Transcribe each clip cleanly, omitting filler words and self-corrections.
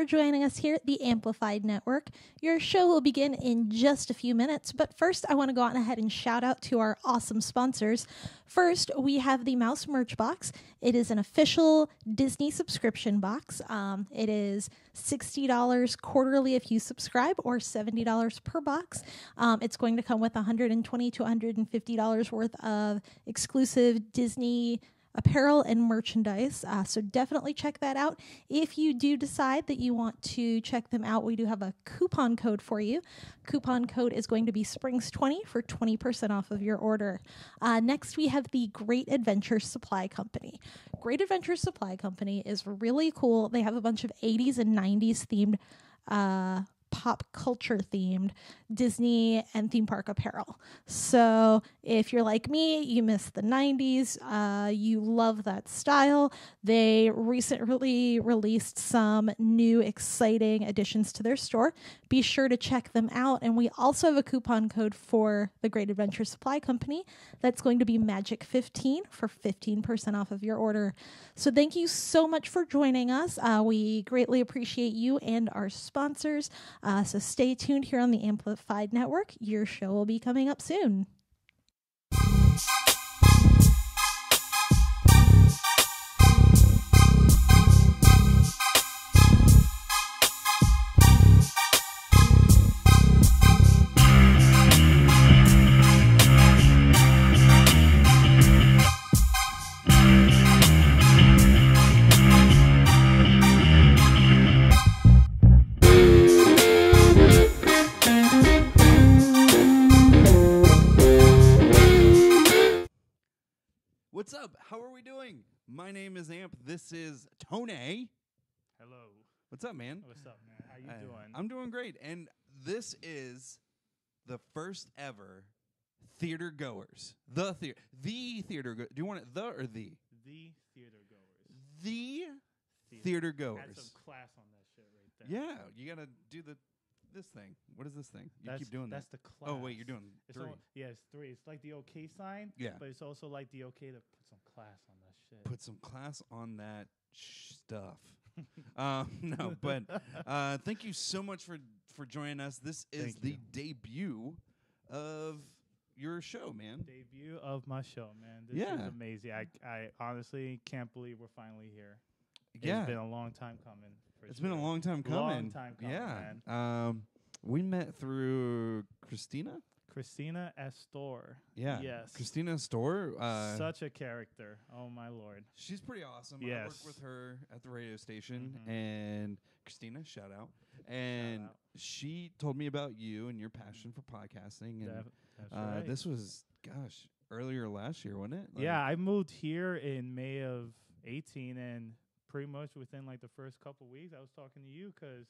for joining us here at the Amplified Network. Your show will begin in just a few minutes, but first I want to go on ahead and shout out to our awesome sponsors. First, we have the Mouse Merch Box. It is an official Disney subscription box. It is $60 quarterly if you subscribe, or $70 per box. It's going to come with $120 to $150 worth of exclusive Disney apparel and merchandise, so definitely check that out. If you do decide that you want to check them out, we do have a coupon code for you. Coupon code is going to be Springs20 for 20% off of your order. Next, we have the Great Adventure Supply Company. Great Adventure Supply Company is really cool. They have a bunch of 80s and 90s themed pop culture themed Disney and theme park apparel. So if you're like me, you miss the 90s, you love that style. They recently released some new exciting additions to their store. Be sure to check them out. And we also have a coupon code for the Great Adventure Supply Company that's going to be Magic15 for 15% off of your order. So thank you so much for joining us. We greatly appreciate you and our sponsors. So stay tuned here on the Amplified Network. Your show will be coming up soon. What's up? How are we doing? My name is Amp. This is Tony. Hello. What's up, man? What's up, man? How you doing? I'm doing great. And this is the first ever Theatergoers. The Theatergoers. Do you want it the or the? The Theatergoers. The Theatergoers. Had some class on that shit right there. Yeah, you gotta do this thing. What is this thing? You keep doing That's that. the class. Oh wait, you're doing It's three. It's three. It's like the okay sign. Yeah. But it's also like the okay to put some class on that shit. Put some class on that stuff. No, but thank you so much for joining us. This is the debut of your show, man. Debut of my show, man. This is amazing. I honestly can't believe we're finally here. Yeah. It's been a long time coming. It's been a long time coming. Long time coming, man. We met through Christina Astor. Yeah. Yes. Christina Astor. Such a character. Oh, my Lord. She's pretty awesome. Yes. I work with her at the radio station. And Christina, shout out. And she told me about you and your passion for podcasting. And that's right. This was, earlier last year, wasn't it? Yeah, I moved here in May of 18, and pretty much within like the first couple weeks, I was talking to you because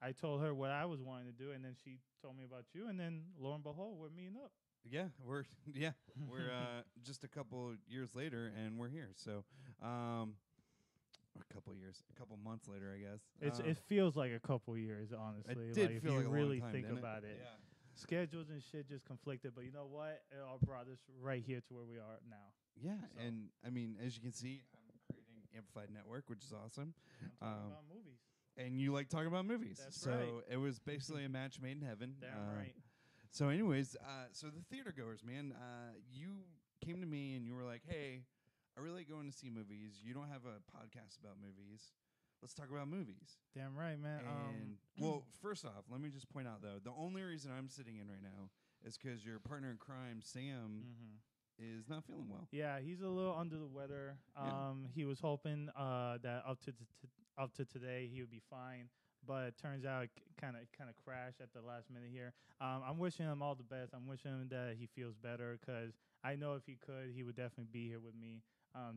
I told her what I was wanting to do, and then she told me about you, and then lo and behold, we're meeting up. Yeah, we're just a couple years later, and we're here. So, a couple months later, I guess. It feels like a couple years, honestly. It did like feel if like you a really long time, think didn't it? about it. Yeah. Schedules and shit just conflicted, but you know what? It all brought us right here to where we are now. Yeah, so. And I mean, as you can see, I'm creating Amplified Network, which is awesome. I'm talking about movies. And you like talking about movies. That's so right. It was basically a match made in heaven. Damn right. So anyways, so the Theatergoers, man, you came to me and you were like, hey, I really like going to see movies. You don't have a podcast about movies. Let's talk about movies. Damn right, man. And well, first off, let me just point out, though, the only reason I'm sitting in right now is because your partner in crime, Sam, is not feeling well. Yeah, he's a little under the weather. He was hoping that up to today he would be fine, but it turns out it kind of crashed at the last minute here. I'm wishing him all the best. I'm wishing him that he feels better, because I know if he could, he would definitely be here with me.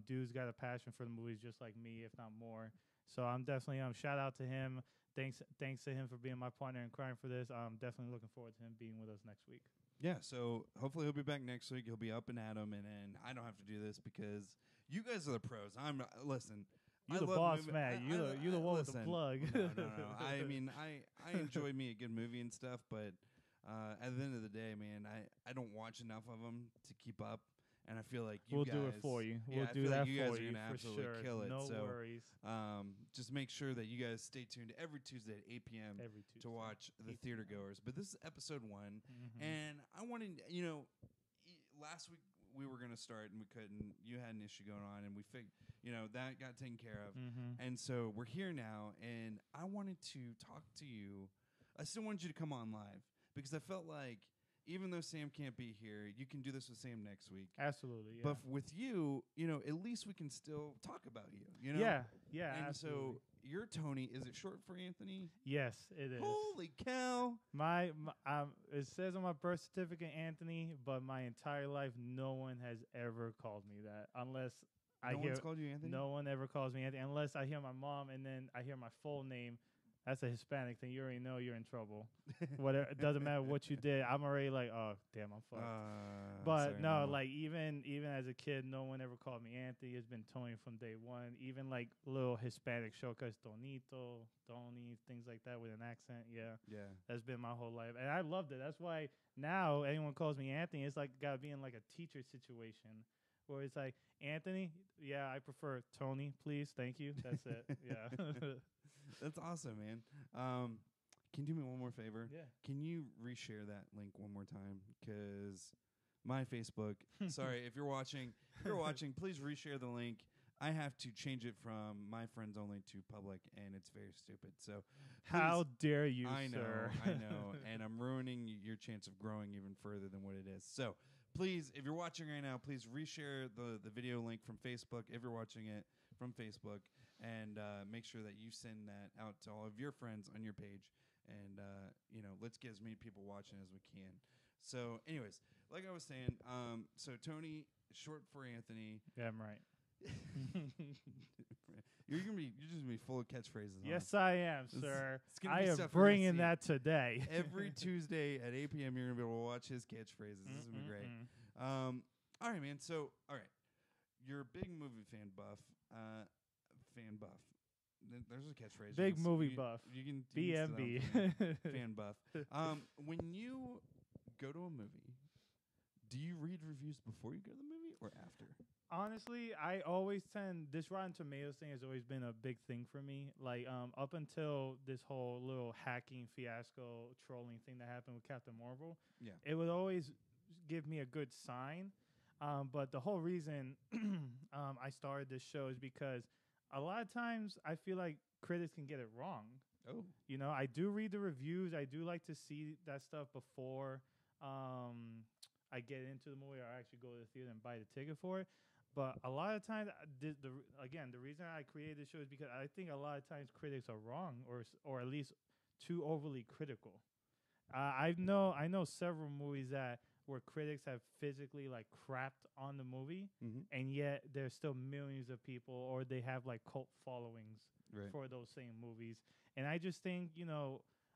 Dude's got a passion for the movies just like me, if not more. So I'm definitely shout out to him. Thanks to him for being my partner in crime for this. I'm definitely looking forward to him being with us next week. Yeah, so hopefully he'll be back next week. He'll be up and at 'em, and I don't have to do this because you guys are the pros. Listen. You're the boss, man. You're the one with the plug. No. I mean, I enjoy me a good movie and stuff, but at the end of the day, man, I don't watch enough of them to keep up. and I feel like you we'll guys do it for you. We'll I do feel that like you guys for are you gonna for absolutely sure. kill it. No So, worries. just make sure that you guys stay tuned every Tuesday at 8 p.m. Every Tuesday to watch the 8 Theater p.m. Goers. But this is episode 1, Mhm. and I wanted, last week we were gonna start and we couldn't. You had an issue going on, and we that got taken care of. Mhm. And so we're here now, and I wanted to talk to you. I still wanted you to come on live because I felt like even though Sam can't be here, you can do this with Sam next week. Absolutely. Yeah. But with you, at least we can still talk about you. Yeah. Yeah. And absolutely. so you're Tony. Is it short for Anthony? Yes, it is. Holy cow! It says on my birth certificate Anthony, but my entire life no one has ever called me that unless No one's called you Anthony? No one ever calls me Anthony unless I hear my mom and then I hear my full name. That's a Hispanic thing. You already know you're in trouble. Whatever, it doesn't matter what you did. I'm already like, oh damn, I'm fucked. But sorry, no, Mama. like even as a kid, no one ever called me Anthony. It's been Tony from day one. Even like little Hispanic shortcuts, Tonito, Tony, things like that with an accent. Yeah, that's been my whole life, and I loved it. That's why now anyone calls me Anthony, it's like gotta be in like a teacher situation where it's like Anthony. Yeah, I prefer Tony, please, thank you. That's it. Yeah. That's awesome, man. Can you do me one more favor? Yeah. Can you reshare that link one more time? Because my Facebook. Sorry, if you're watching, please reshare the link. I have to change it from my friends only to public, and it's very stupid. So, how dare you, I know, sir? I know, and I'm ruining your chance of growing even further than what it is. So, please, if you're watching right now, please reshare the video link from Facebook. If you're watching it from Facebook, and make sure that you send that out to all of your friends on your page, and let's get as many people watching as we can. So, anyways, like I was saying, so Tony, short for Anthony. Yeah, I'm right. You're just gonna be full of catchphrases. Yes, I am, sir. gonna I be am stuff we're gonna bringing see that today. every Tuesday at 8 p.m. You're gonna be able to watch his catchphrases. This is gonna be great. All right, man. So, all right, you're a big movie fan buff. There's a catchphrase. Big movie buff. You can BMB. fan buff. When you go to a movie, do you read reviews before you go to the movie or after? Honestly, I always tend. This Rotten Tomatoes thing has always been a big thing for me. Like up until this whole little hacking fiasco, trolling thing that happened with Captain Marvel, it would always give me a good sign. But the whole reason I started this show is because a lot of times I feel like critics can get it wrong. Oh. I do read the reviews. I do like to see that stuff before I get into the movie or I actually go to the theater and buy the ticket for it. But a lot of times, the reason I created this show is because I think a lot of times critics are wrong or at least too overly critical. I know several movies where critics have physically like crapped on the movie, and yet there's still millions of people, or they have like cult followings for those same movies. And I just think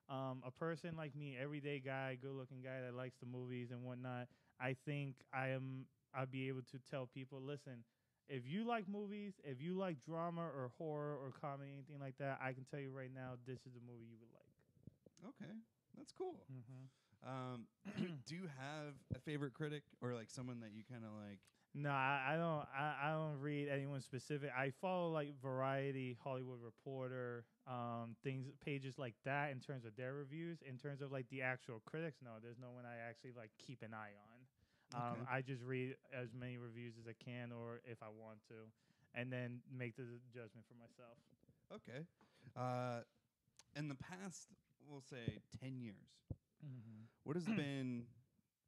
a person like me, everyday guy, good-looking guy that likes the movies and whatnot, I think I'll be able to tell people, listen, if you like movies, if you like drama or horror or comedy, anything like that, I can tell you right now, this is the movie you would like. Okay, that's cool. Do you have a favorite critic or like someone that you kind of like? No, I don't. I don't read anyone specific. I follow like Variety, Hollywood Reporter, pages like that in terms of their reviews. In terms of like the actual critics, no, there's no one I actually like keep an eye on. I just read as many reviews as I can, or if I want to, and then make the judgment for myself. Okay. In the past, we'll say 10 years, what has been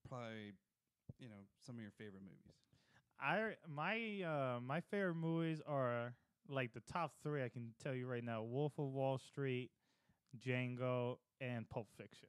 probably, some of your favorite movies? My favorite movies are like the top 3 I can tell you right now: Wolf of Wall Street, Django, and Pulp Fiction.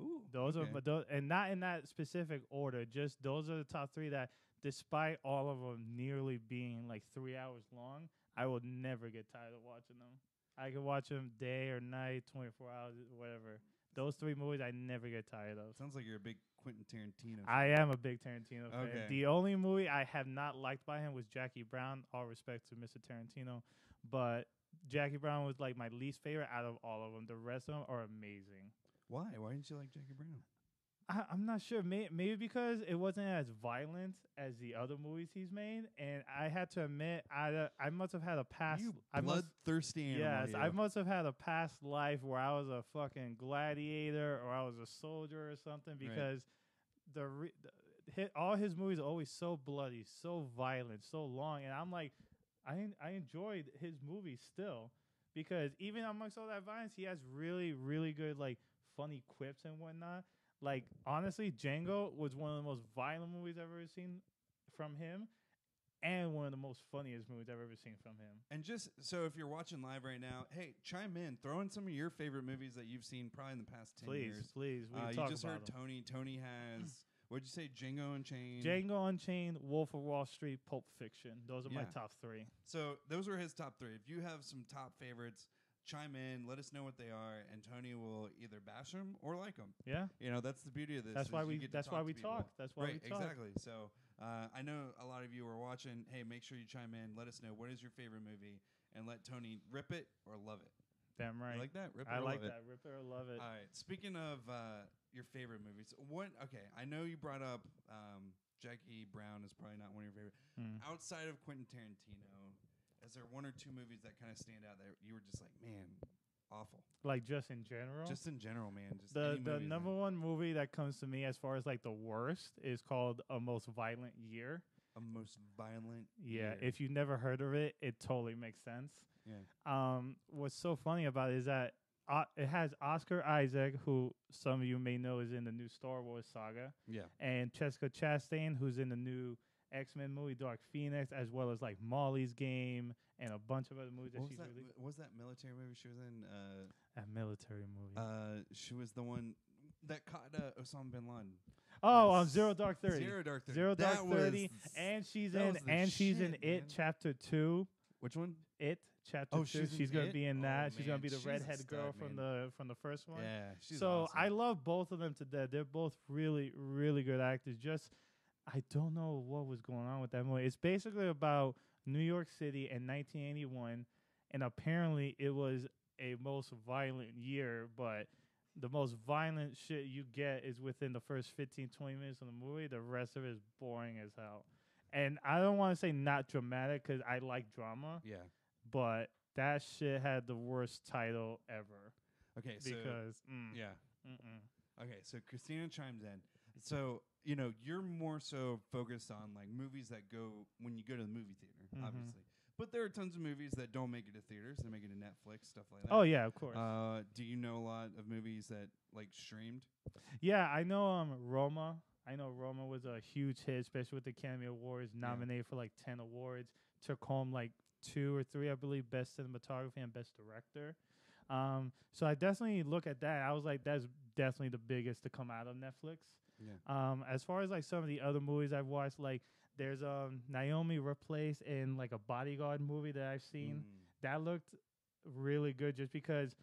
Ooh, those are, but those, and not in that specific order. Just those are the top 3 that, despite all of them nearly being like 3 hours long, I will never get tired of watching them. I can watch them day or night, 24 hours, whatever. Those 3 movies I never get tired of. Sounds like you're a big Quentin Tarantino fan. I am a big Tarantino fan. Okay. The only movie I have not liked by him was Jackie Brown. All respect to Mr. Tarantino, but Jackie Brown was like my least favorite out of all of them. The rest of them are amazing. Why? Why didn't you like Jackie Brown? I'm not sure. Maybe because it wasn't as violent as the other movies he's made, and I had to admit, I must have had a past. You bloodthirsty animal. Yes, I must have had a past life where I was a fucking gladiator or I was a soldier or something, because all his movies are always so bloody, so violent, so long, and I'm like, I enjoyed his movies still, because even amongst all that violence, he has really, really good like funny quips and whatnot. Like, honestly, Django was one of the most violent movies I've ever seen from him, and one of the most funniest movies I've ever seen from him. And just so if you're watching live right now, hey, chime in. Throw in some of your favorite movies that you've seen probably in the past 10 years. Please. You just heard Tony. Tony has, what'd you say, Django Unchained? Django Unchained, Wolf of Wall Street, Pulp Fiction. Those are my top three. So those were his top three. If you have some top favorites, chime in, let us know what they are, and Tony will either bash them or like them. Yeah, that's the beauty of this. That's why we talk. That's why we talk. Exactly. So I know a lot of you are watching. Hey, make sure you chime in. Let us know what is your favorite movie, and let Tony rip it or love it. Damn right. You like that? Rip it I or like love that. it. Rip it or love it. All right. Speaking of your favorite movies, okay, I know you brought up Jackie Brown is probably not one of your favorite. Outside of Quentin Tarantino, is there one or two movies that kind of stand out that you were just like, man, awful? Like just in general? Just in general, man. Just the number one movie that comes to me as far as like the worst is called A Most Violent Year. A Most Violent Yeah, Year. if you never heard of it, it totally makes sense. Yeah. What's so funny about it is that it has Oscar Isaac, who some of you may know is in the new Star Wars saga. Yeah. And Jessica Chastain, who's in the new X-Men movie Dark Phoenix, as well as like Molly's Game and a bunch of other movies that she's released. What was that military movie she was in? A military movie. She was the one that caught Osama bin Laden. Oh, Zero Dark 30. Zero Dark 30. Zero Dark 30. And she's in It Chapter 2. Which one? It Chapter 2. She's gonna be in that. She's gonna be the redhead girl from the first one. Yeah, she's so awesome. I love both of them to death. They're both really, really good actors. Just I don't know what was going on with that movie. It's basically about New York City in 1981, and apparently it was a most violent year, but the most violent shit you get is within the first 15, 20 minutes of the movie. The rest of it is boring as hell. And I don't want to say not dramatic because I like drama. Yeah. But that shit had the worst title ever. Okay, so because yeah. Okay, so Christina chimes in. So you're more so focused on like movies that go when you go to the movie theater, obviously. But there are tons of movies that don't make it to theaters. They make it to Netflix, stuff like that. Oh yeah, of course. Do you know a lot of movies that like streamed? Yeah, I know Roma. I know Roma was a huge hit, especially with the Academy Awards, nominated for like 10 awards. Took home like 2 or 3, I believe, Best Cinematography and Best Director. So I definitely look at that. I was like, that's definitely the biggest to come out of Netflix. Yeah. As far as like some of the other movies I've watched, like there's Naomi Replaced in like a Bodyguard movie that I've seen. That looked really good just because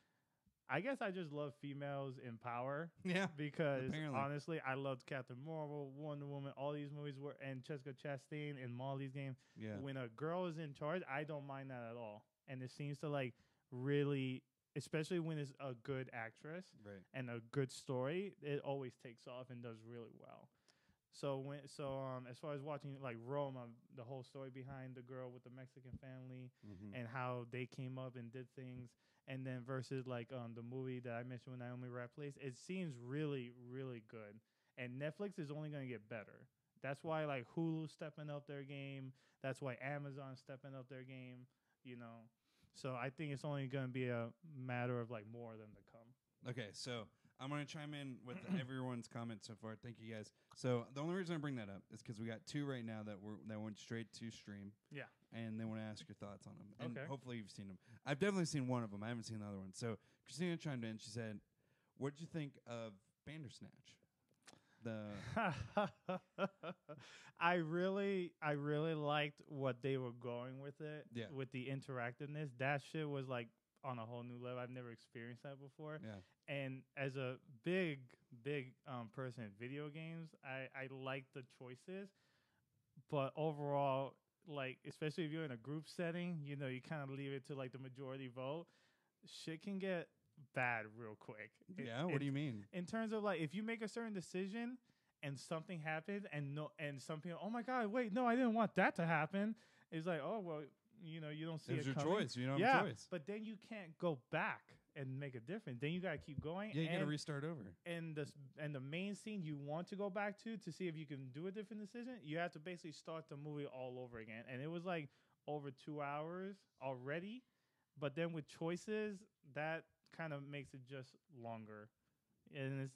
I guess I just love females in power. Yeah. Because apparently. honestly, I loved Captain Marvel, Wonder Woman, all these movies were, and Jessica Chastain in Molly's Game. Yeah. When a girl is in charge, I don't mind that at all. And it seems to like really, especially when it's a good actress and a good story, it always takes off and does really well. So as far as watching like Roma, the whole story behind the girl with the Mexican family and how they came up and did things, and then versus like the movie that I mentioned with Naomi Rapace, it seems really, really good. And Netflix is only going to get better. That's why like Hulu's stepping up their game. That's why Amazon's stepping up their game. So I think it's only going to be a matter of like more of them to come. Okay, so I'm going to chime in with everyone's comments so far. Thank you guys. So the only reason I bring that up is because we got 2 right now that went straight to stream. Yeah. And they want to ask your thoughts on them. And okay. hopefully you've seen them. I've definitely seen one of them. I haven't seen the other one. So Christina chimed in. She said, what did you think of Bandersnatch? I really liked what they were going with it. Yeah. With the interactiveness. That shit was like on a whole new level. I've never experienced that before. Yeah. And as a big person in video games, I like the choices. But overall, like, especially if you're in a group setting, you kind of leave it to like the majority vote. Shit can get bad real quick. What do you mean? In terms of like, if you make a certain decision and something happens and some people, oh my God, wait, no, I didn't want that to happen. It's like, oh, well, you don't see it your coming. choice. You don't have a choice. But then you can't go back and make a difference. Then you got to keep going. Yeah, you got to restart over. And the main scene you want to go back to see if you can do a different decision, you have to basically start the movie all over again. And it was like over 2 hours already. But then with choices, that kind of makes it just longer. And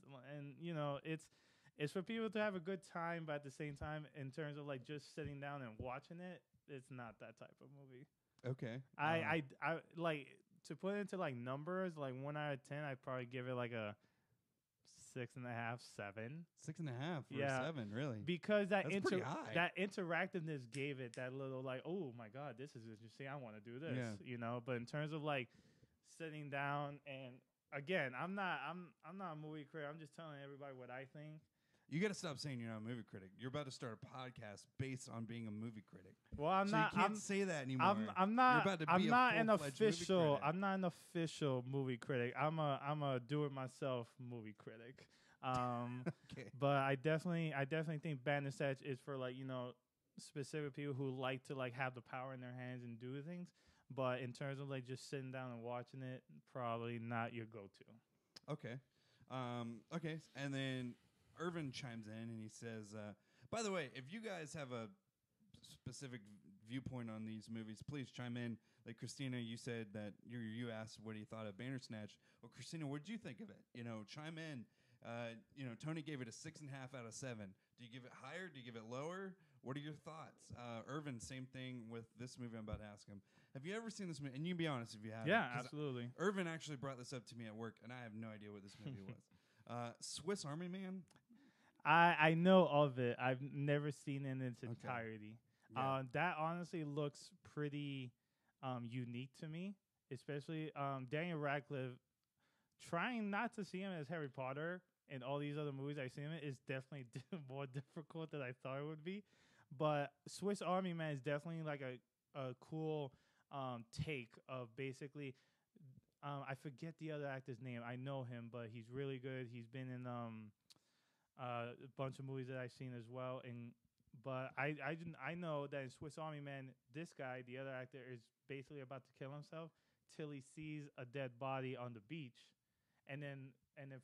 it's for people to have a good time, but at the same time, in terms of like just sitting down and watching it, it's not that type of movie. Okay. I like, to put it into like numbers, like 1 out of 10, I'd probably give it like a 6.5, 7. 6.5 for a 7, really? Because that's pretty high. That interactiveness gave it that little like, oh my God, this is interesting. I want to do this, But in terms of like sitting down, and again, I'm not a movie critic. I'm just telling everybody what I think. You got to stop saying you're not a movie critic. You're about to start a podcast based on being a movie critic. Well, I'm not. You can't say that anymore. I'm not. You're about to be I'm not an official. I'm not an official movie critic. I'm a do-it-myself movie critic. Okay. But I definitely think Bandersnatch is for like specific people who like to like have the power in their hands and do things. But in terms of like just sitting down and watching it, probably not your go-to. Okay. Okay. And then Irvin chimes in and he says, by the way, if you guys have a specific viewpoint on these movies, please chime in. Like Christina, you said that you asked what he thought of Bandersnatch. Well, Christina, what did you think of it? Chime in. Tony gave it a 6.5 out of 7. Do you give it higher? Do you give it lower? What are your thoughts? Irvin, same thing with this movie I'm about to ask him. Have you ever seen this movie? And you can be honest if you have. Yeah, absolutely. Irvin actually brought this up to me at work, and I have no idea what this movie was. Swiss Army Man? I know of it. I've never seen it in its entirety. Yeah. That honestly looks pretty unique to me, especially Daniel Radcliffe. Trying not to see him as Harry Potter in all these other movies I've seen him in is definitely more difficult than I thought it would be. But Swiss Army Man is definitely like a cool take of basically. I forget the other actor's name. I know him, but he's really good. He's been in a bunch of movies that I've seen as well. But I know that in Swiss Army Man, this guy, the other actor, is basically about to kill himself till he sees a dead body on the beach, and then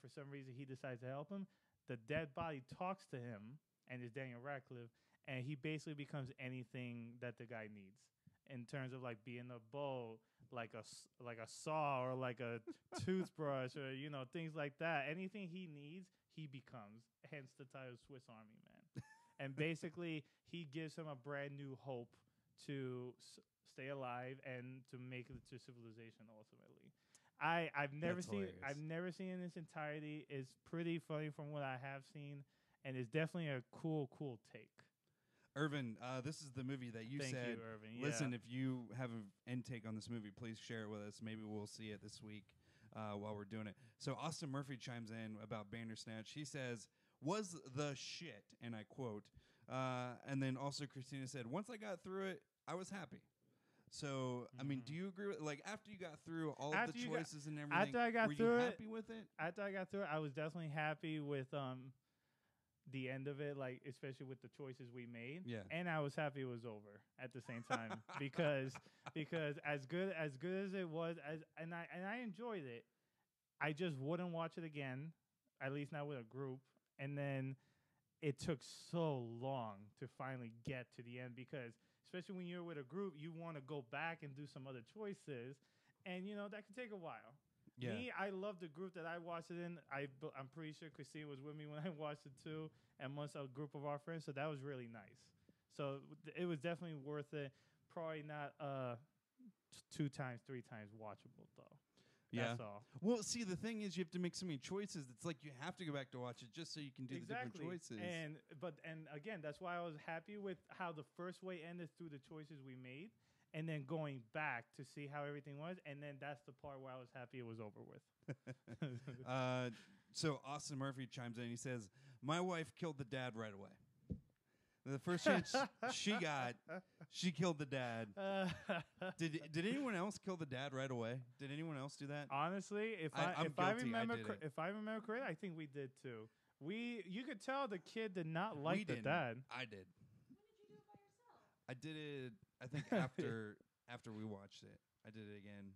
for some reason he decides to help him. The dead body talks to him, and it's Daniel Radcliffe, and he basically becomes anything that the guy needs in terms of like being a bow, like a saw, or like a toothbrush, or things like that. Anything he needs, he becomes. Hence the title Swiss Army Man. And basically, he gives him a brand new hope to stay alive and to make it to civilization ultimately. I've never seen in its entirety. It's pretty funny from what I have seen, and it's definitely a cool take. Irvin, this is the movie that you Thank said. you, Irvin. Listen, if you have an intake on this movie, please share it with us. Maybe we'll see it this week while we're doing it. So Austin Murphy chimes in about Bandersnatch. He says, "Was the shit," and I quote. And then also Christina said, "Once I got through it, I was happy." So, I mean, do you agree with, like, after you got through all of the choices and everything, after I got were through you it, happy with it? After I got through it, I was definitely happy with the end of it, like especially with the choices we made. Yeah. And I was happy it was over at the same time because as good as it was, and I enjoyed it, I just wouldn't watch it again, at least not with a group. And then it took so long to finally get to the end because especially when you're with a group, you want to go back and do some other choices, and that can take a while. Yeah. Me, I love the group that I watched it in. I'm pretty sure Christine was with me when I watched it too, and once a group of our friends. So that was really nice. So it was definitely worth it. Probably not 2 times, 3 times watchable though. That's all. Well, see, the thing is, you have to make so many choices. It's like you have to go back to watch it just so you can do the different choices. And again, that's why I was happy with how the first way ended through the choices we made. And then going back to see how everything was, and then that's the part where I was happy it was over with. So Austin Murphy chimes in. He says, "My wife killed the dad right away." The first chance she got, she killed the dad. Did anyone else kill the dad right away? Did anyone else do that? Honestly, if I remember correctly, I think we did too. You could tell the kid did not like the dad. I did. When did you do it by yourself? I did it. I think after we watched it, I did it again.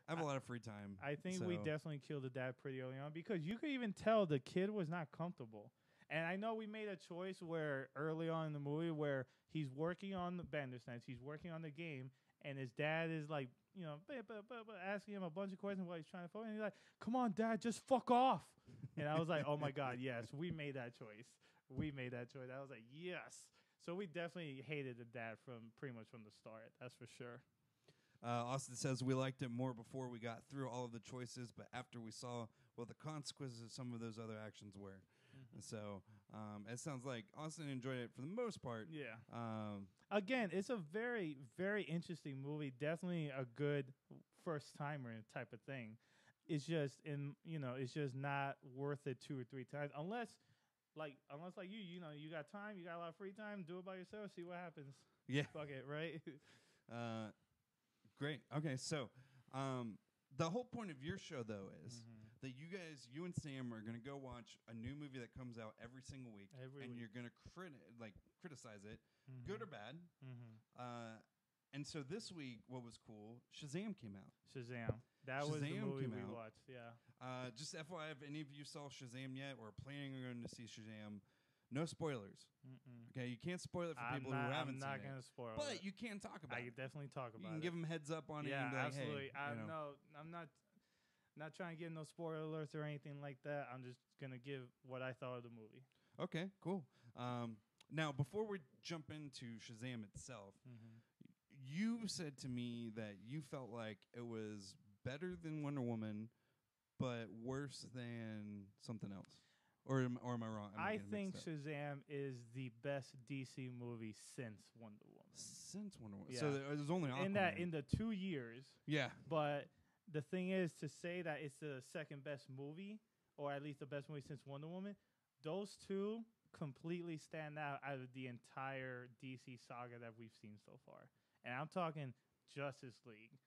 I have a lot of free time. I think we definitely killed the dad pretty early on because you could even tell the kid was not comfortable. And I know we made a choice where early on in the movie where he's working on the Bandersnatch, he's working on the game, and his dad is like, asking him a bunch of questions while he's trying to focus. And he's like, "Come on, Dad, just fuck off." And I was like, "Oh my God, yes, we made that choice. We made that choice." I was like, "Yes." So we definitely hated the dad pretty much from the start. That's for sure. Austin says we liked it more before we got through all of the choices, but after we saw what the consequences of some of those other actions were. Mm-hmm. So it sounds like Austin enjoyed it for the most part. Yeah. Again, it's a very, very interesting movie. Definitely a good first timer type of thing. It's just it's just not worth it 2 or 3 times unless you got time, you got a lot of free time, do it by yourself, see what happens. Yeah. Fuck it, right? Great. Okay, so the whole point of your show, though, is that you and Sam are going to go watch a new movie that comes out every single week, you're going to criticize it, good or bad. And so this week, what was cool, Shazam came out. Shazam. That was the movie we watched, yeah. Just FYI, if any of you saw Shazam yet or planning on going to see Shazam, no spoilers. Okay, you can't spoil it for people who haven't seen it. I'm not going to spoil it. But you can talk about it. I can definitely talk about it. You can give them heads up on it. Yeah, and be like, absolutely. Hey, No, I'm not trying to give no spoiler alerts or anything like that. I'm just going to give what I thought of the movie. Okay, cool. Now, before we jump into Shazam itself, you said to me that you felt like it was better than Wonder Woman, but worse than something else. Or am I wrong? I think Shazam is the best DC movie since Wonder Woman. Since Wonder Woman. Yeah. So there's only Aquaman. In the 2 years. Yeah. But the thing is, to say that it's the second best movie, or at least the best movie since Wonder Woman, those two completely stand out of the entire DC saga that we've seen so far. And I'm talking Justice League,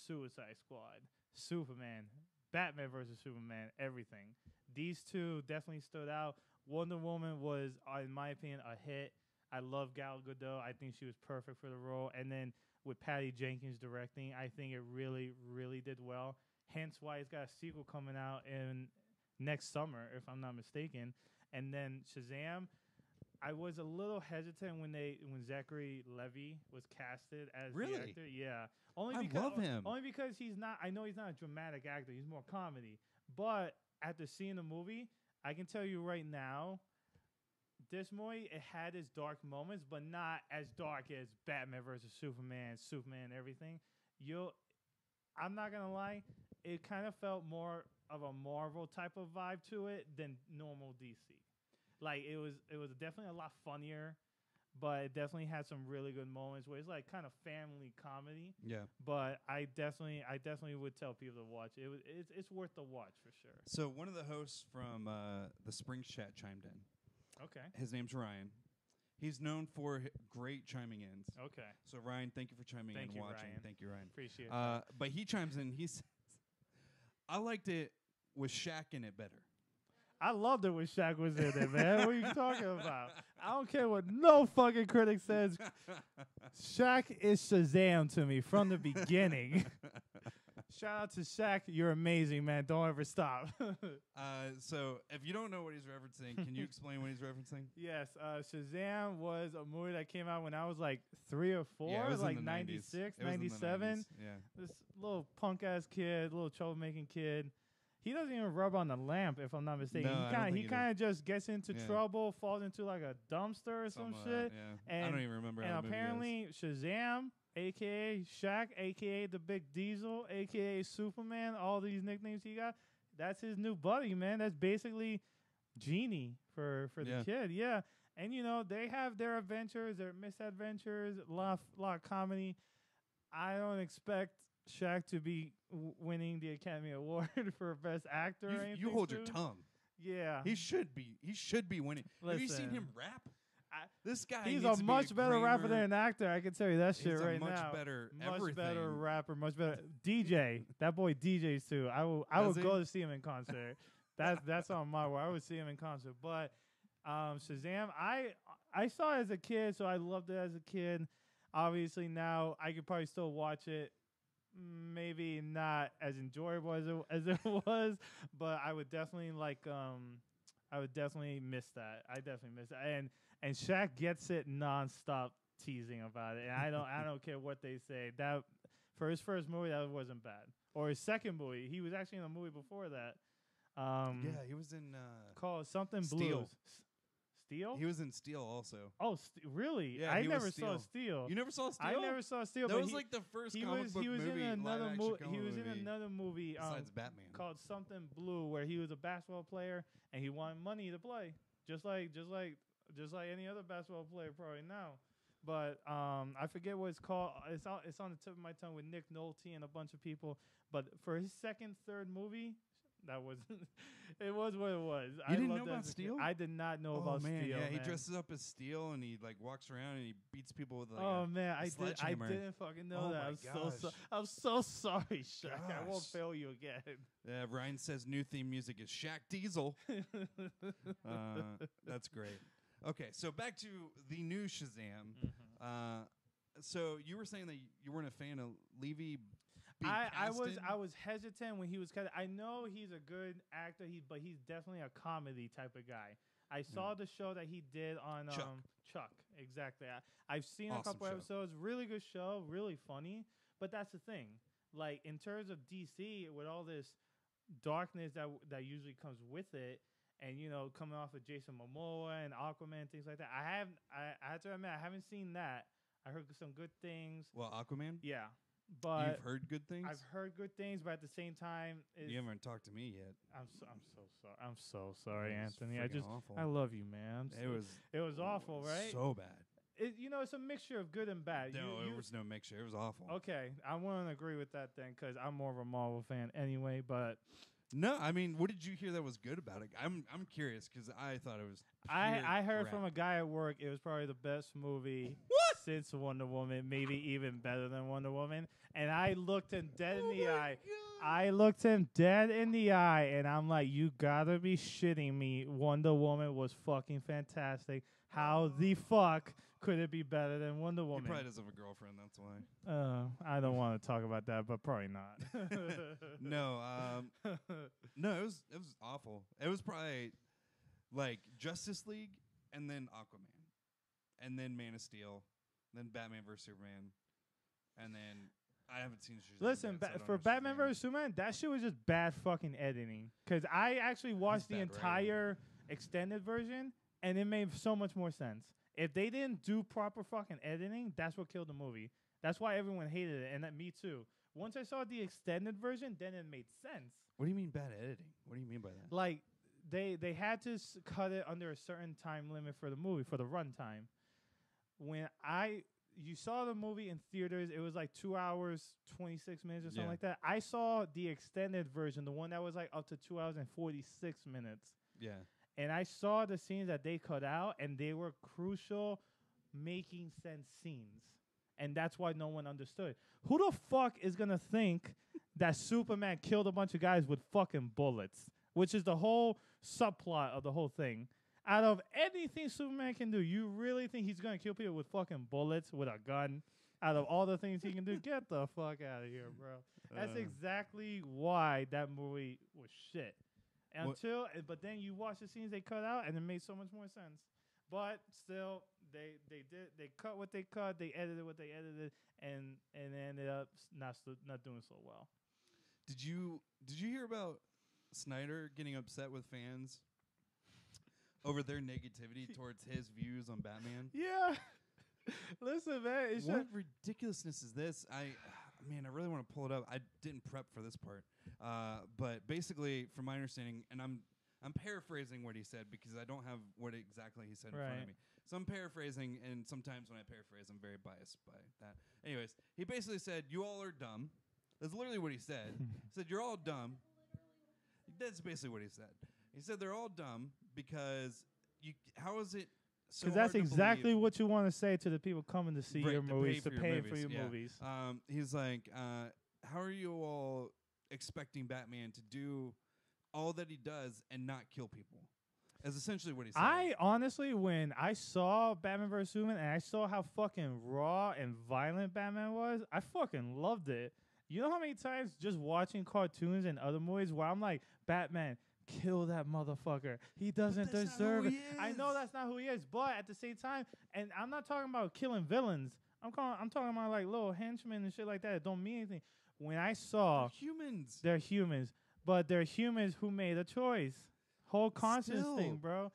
Suicide Squad, Superman, Batman vs. Superman, everything. These two definitely stood out. Wonder Woman was, in my opinion, a hit. I love Gal Gadot. I think she was perfect for the role. And then with Patty Jenkins directing, I think it really, really did well. Hence why it's got a sequel coming out in next summer, if I'm not mistaken. And then Shazam, I was a little hesitant when Zachary Levi was casted as the actor. Yeah. I love him. Only because I know he's not a dramatic actor. He's more comedy. But after seeing the movie, I can tell you right now, this movie, it had its dark moments, but not as dark as Batman versus Superman, everything. I'm not going to lie, it kind of felt more of a Marvel type of vibe to it than normal DC. Like, it was definitely a lot funnier, but it definitely had some really good moments where it's like kind of family comedy. Yeah. But I definitely would tell people to watch it. It's worth the watch for sure. So one of the hosts from the Springs chat chimed in. Okay. His name's Ryan. He's known for great chiming ins. Okay. So Ryan, thank you for chiming in and watching. Ryan. Thank you, Ryan. Appreciate it. But he chimes in. He says, "I liked it with Shaq in it better." I loved it when Shaq was in it, man. What are you talking about? I don't care what no fucking critic says. Shaq is Shazam to me from the beginning. Shout out to Shaq. You're amazing, man. Don't ever stop. So if you don't know what he's referencing, can you explain what he's referencing? Yes. Shazam was a movie that came out when I was like 3 or 4. Yeah, it was like in the 96, 90s. 97. Yeah. This little punk-ass kid, little troublemaking kid. He doesn't even rub on the lamp, if I'm not mistaken. No, he kind of just gets into trouble, falls into like a dumpster or some shit. Yeah. And I don't even remember. And how the movie apparently, is. Shazam, aka Shaq, aka the Big Diesel, aka Superman, all these nicknames he got. That's his new buddy, man. That's basically Genie for the kid. Yeah, and they have their adventures, their misadventures, a lot of comedy. I don't expect Shaq to be winning the Academy Award for Best Actor. Or anything you hold your tongue. Yeah, He should be winning. Listen, have you seen him rap? This guy He's needs a to much be better rapper than Kramer. an actor. I can tell you that shit He's right a much now. better Much everything. better rapper, much better DJ. That boy DJs too. I would Does he? go to see him in concert. That's on my word. I would see him in concert. But Shazam, I saw it as a kid, so I loved it as a kid. Obviously now I could probably still watch it. Maybe not as enjoyable as it was, but I would definitely I would definitely miss that. I definitely miss that. And Shaq gets it nonstop teasing about it. And I don't care what they say. That for his first movie, that wasn't bad. Or his second movie, he was actually in a movie before that. Yeah, he was in Called something Steel. Blues. Steel? He was in Steel also. Oh, really? Yeah, I he was never saw Steel. Steel. You never saw Steel? I never saw Steel. That but was he, like the first he comic was book he was movie, in another live-action movie. comic He was in movie another movie besides Batman. called something Blue, where he was a basketball player and he wanted money to play, just like any other basketball player probably now. But I forget what it's called. It's on the tip of my tongue with Nick Nolte and a bunch of people. But for his second, third movie, that was it was what it was. You didn't know about Steel? I did not know about man, Steel. yeah, he man. dresses up as Steel and he like walks around and he beats people with like Oh man, I sledgehammer. didn't fucking know Oh that. my I'm so sorry, Shaq. I won't Gosh. fail you again. Ryan says new theme music is Shaq Diesel. That's great. Okay, so back to the new Shazam. Mm-hmm. So you were saying that you weren't a fan of Levy. I was hesitant when he was cut. I know he's a good actor, but he's definitely a comedy type of guy. I saw the show that he did on Chuck. Exactly. I've seen a couple episodes. Really good show, really funny. But that's the thing. Like in terms of DC, with all this darkness that usually comes with it, and coming off of Jason Momoa and Aquaman, things like that. I have to admit, I haven't seen that. I heard some good things. Well, Aquaman? Yeah. But you've heard good things? I've heard good things, but at the same time, you haven't talked to me yet. I'm so sorry. I'm so sorry, Anthony. Awful. I love you, man. It was awful, right? So bad. It's a mixture of good and bad. No, it was no mixture. It was awful. Okay, I want to agree with that then, because I'm more of a Marvel fan anyway. But no, I mean, what did you hear that was good about it? I'm curious because I thought it was. I heard from a guy at work it was probably the best movie since Wonder Woman, maybe even better than Wonder Woman. And I looked him dead in the eye. I looked him dead in the eye, and I'm like, "You gotta be shitting me! Wonder Woman was fucking fantastic. How the fuck could it be better than Wonder Woman?" He probably doesn't have a girlfriend. That's why. I don't want to talk about that, but probably not. No, no, it was awful. It was probably like Justice League, and then Aquaman, and then Man of Steel, then Batman vs Superman, and then I haven't seen Shazam. Listen, for Batman vs Superman, that shit was just bad fucking editing. Because I actually watched the entire extended version, and it made so much more sense. If they didn't do proper fucking editing, that's what killed the movie. That's why everyone hated it, and me too. Once I saw the extended version, then it made sense. What do you mean bad editing? What do you mean by that? Like, they had to cut it under a certain time limit for the movie, for the runtime. When you saw the movie in theaters, it was like 2 hours, 26 minutes or something like that. I saw the extended version, the one that was like up to 2 hours and 46 minutes. Yeah. And I saw the scenes that they cut out, and they were crucial, making sense scenes. And that's why no one understood. Who the fuck is going to think that Superman killed a bunch of guys with fucking bullets, which is the whole subplot of the whole thing? Out of anything Superman can do, you really think he's going to kill people with fucking bullets, with a gun? Out of all the things he can do, get the fuck out of here, bro. That's exactly why that movie was shit. But then you watch the scenes they cut out, and it made so much more sense. But still, they cut what they cut, they edited what they edited, and ended up not doing so well. Did you hear about Snyder getting upset with fans over their negativity towards his views on Batman? Yeah. Listen, man, what ridiculousness is this? I really want to pull it up. I didn't prep for this part, but basically, from my understanding, and I'm paraphrasing what he said because I don't have what exactly he said in front of me. So I'm paraphrasing, and sometimes when I paraphrase, I'm very biased by that. Anyways, he basically said, "You all are dumb." That's literally what he said. He said, "You're all dumb." That's basically what he said. He said they're all dumb because how is it so Because that's hard to exactly believe. what you want to say to the people coming to see Right, your to movies, pay to for your pay for movies, your yeah. movies. He's like, how are you all expecting Batman to do all that he does and not kill people? Is essentially what he said. I honestly, when I saw Batman vs. Superman and I saw how fucking raw and violent Batman was, I fucking loved it. You know how many times just watching cartoons and other movies where I'm like, Batman, kill that motherfucker. He doesn't that's not deserve who it. he I know is. that's not who he is, but at the same time, and I'm not talking about killing villains. I'm talking about like little henchmen and shit like that. It don't mean anything. When I saw humans. they're humans, but they're humans who made a choice. Whole conscience thing, bro.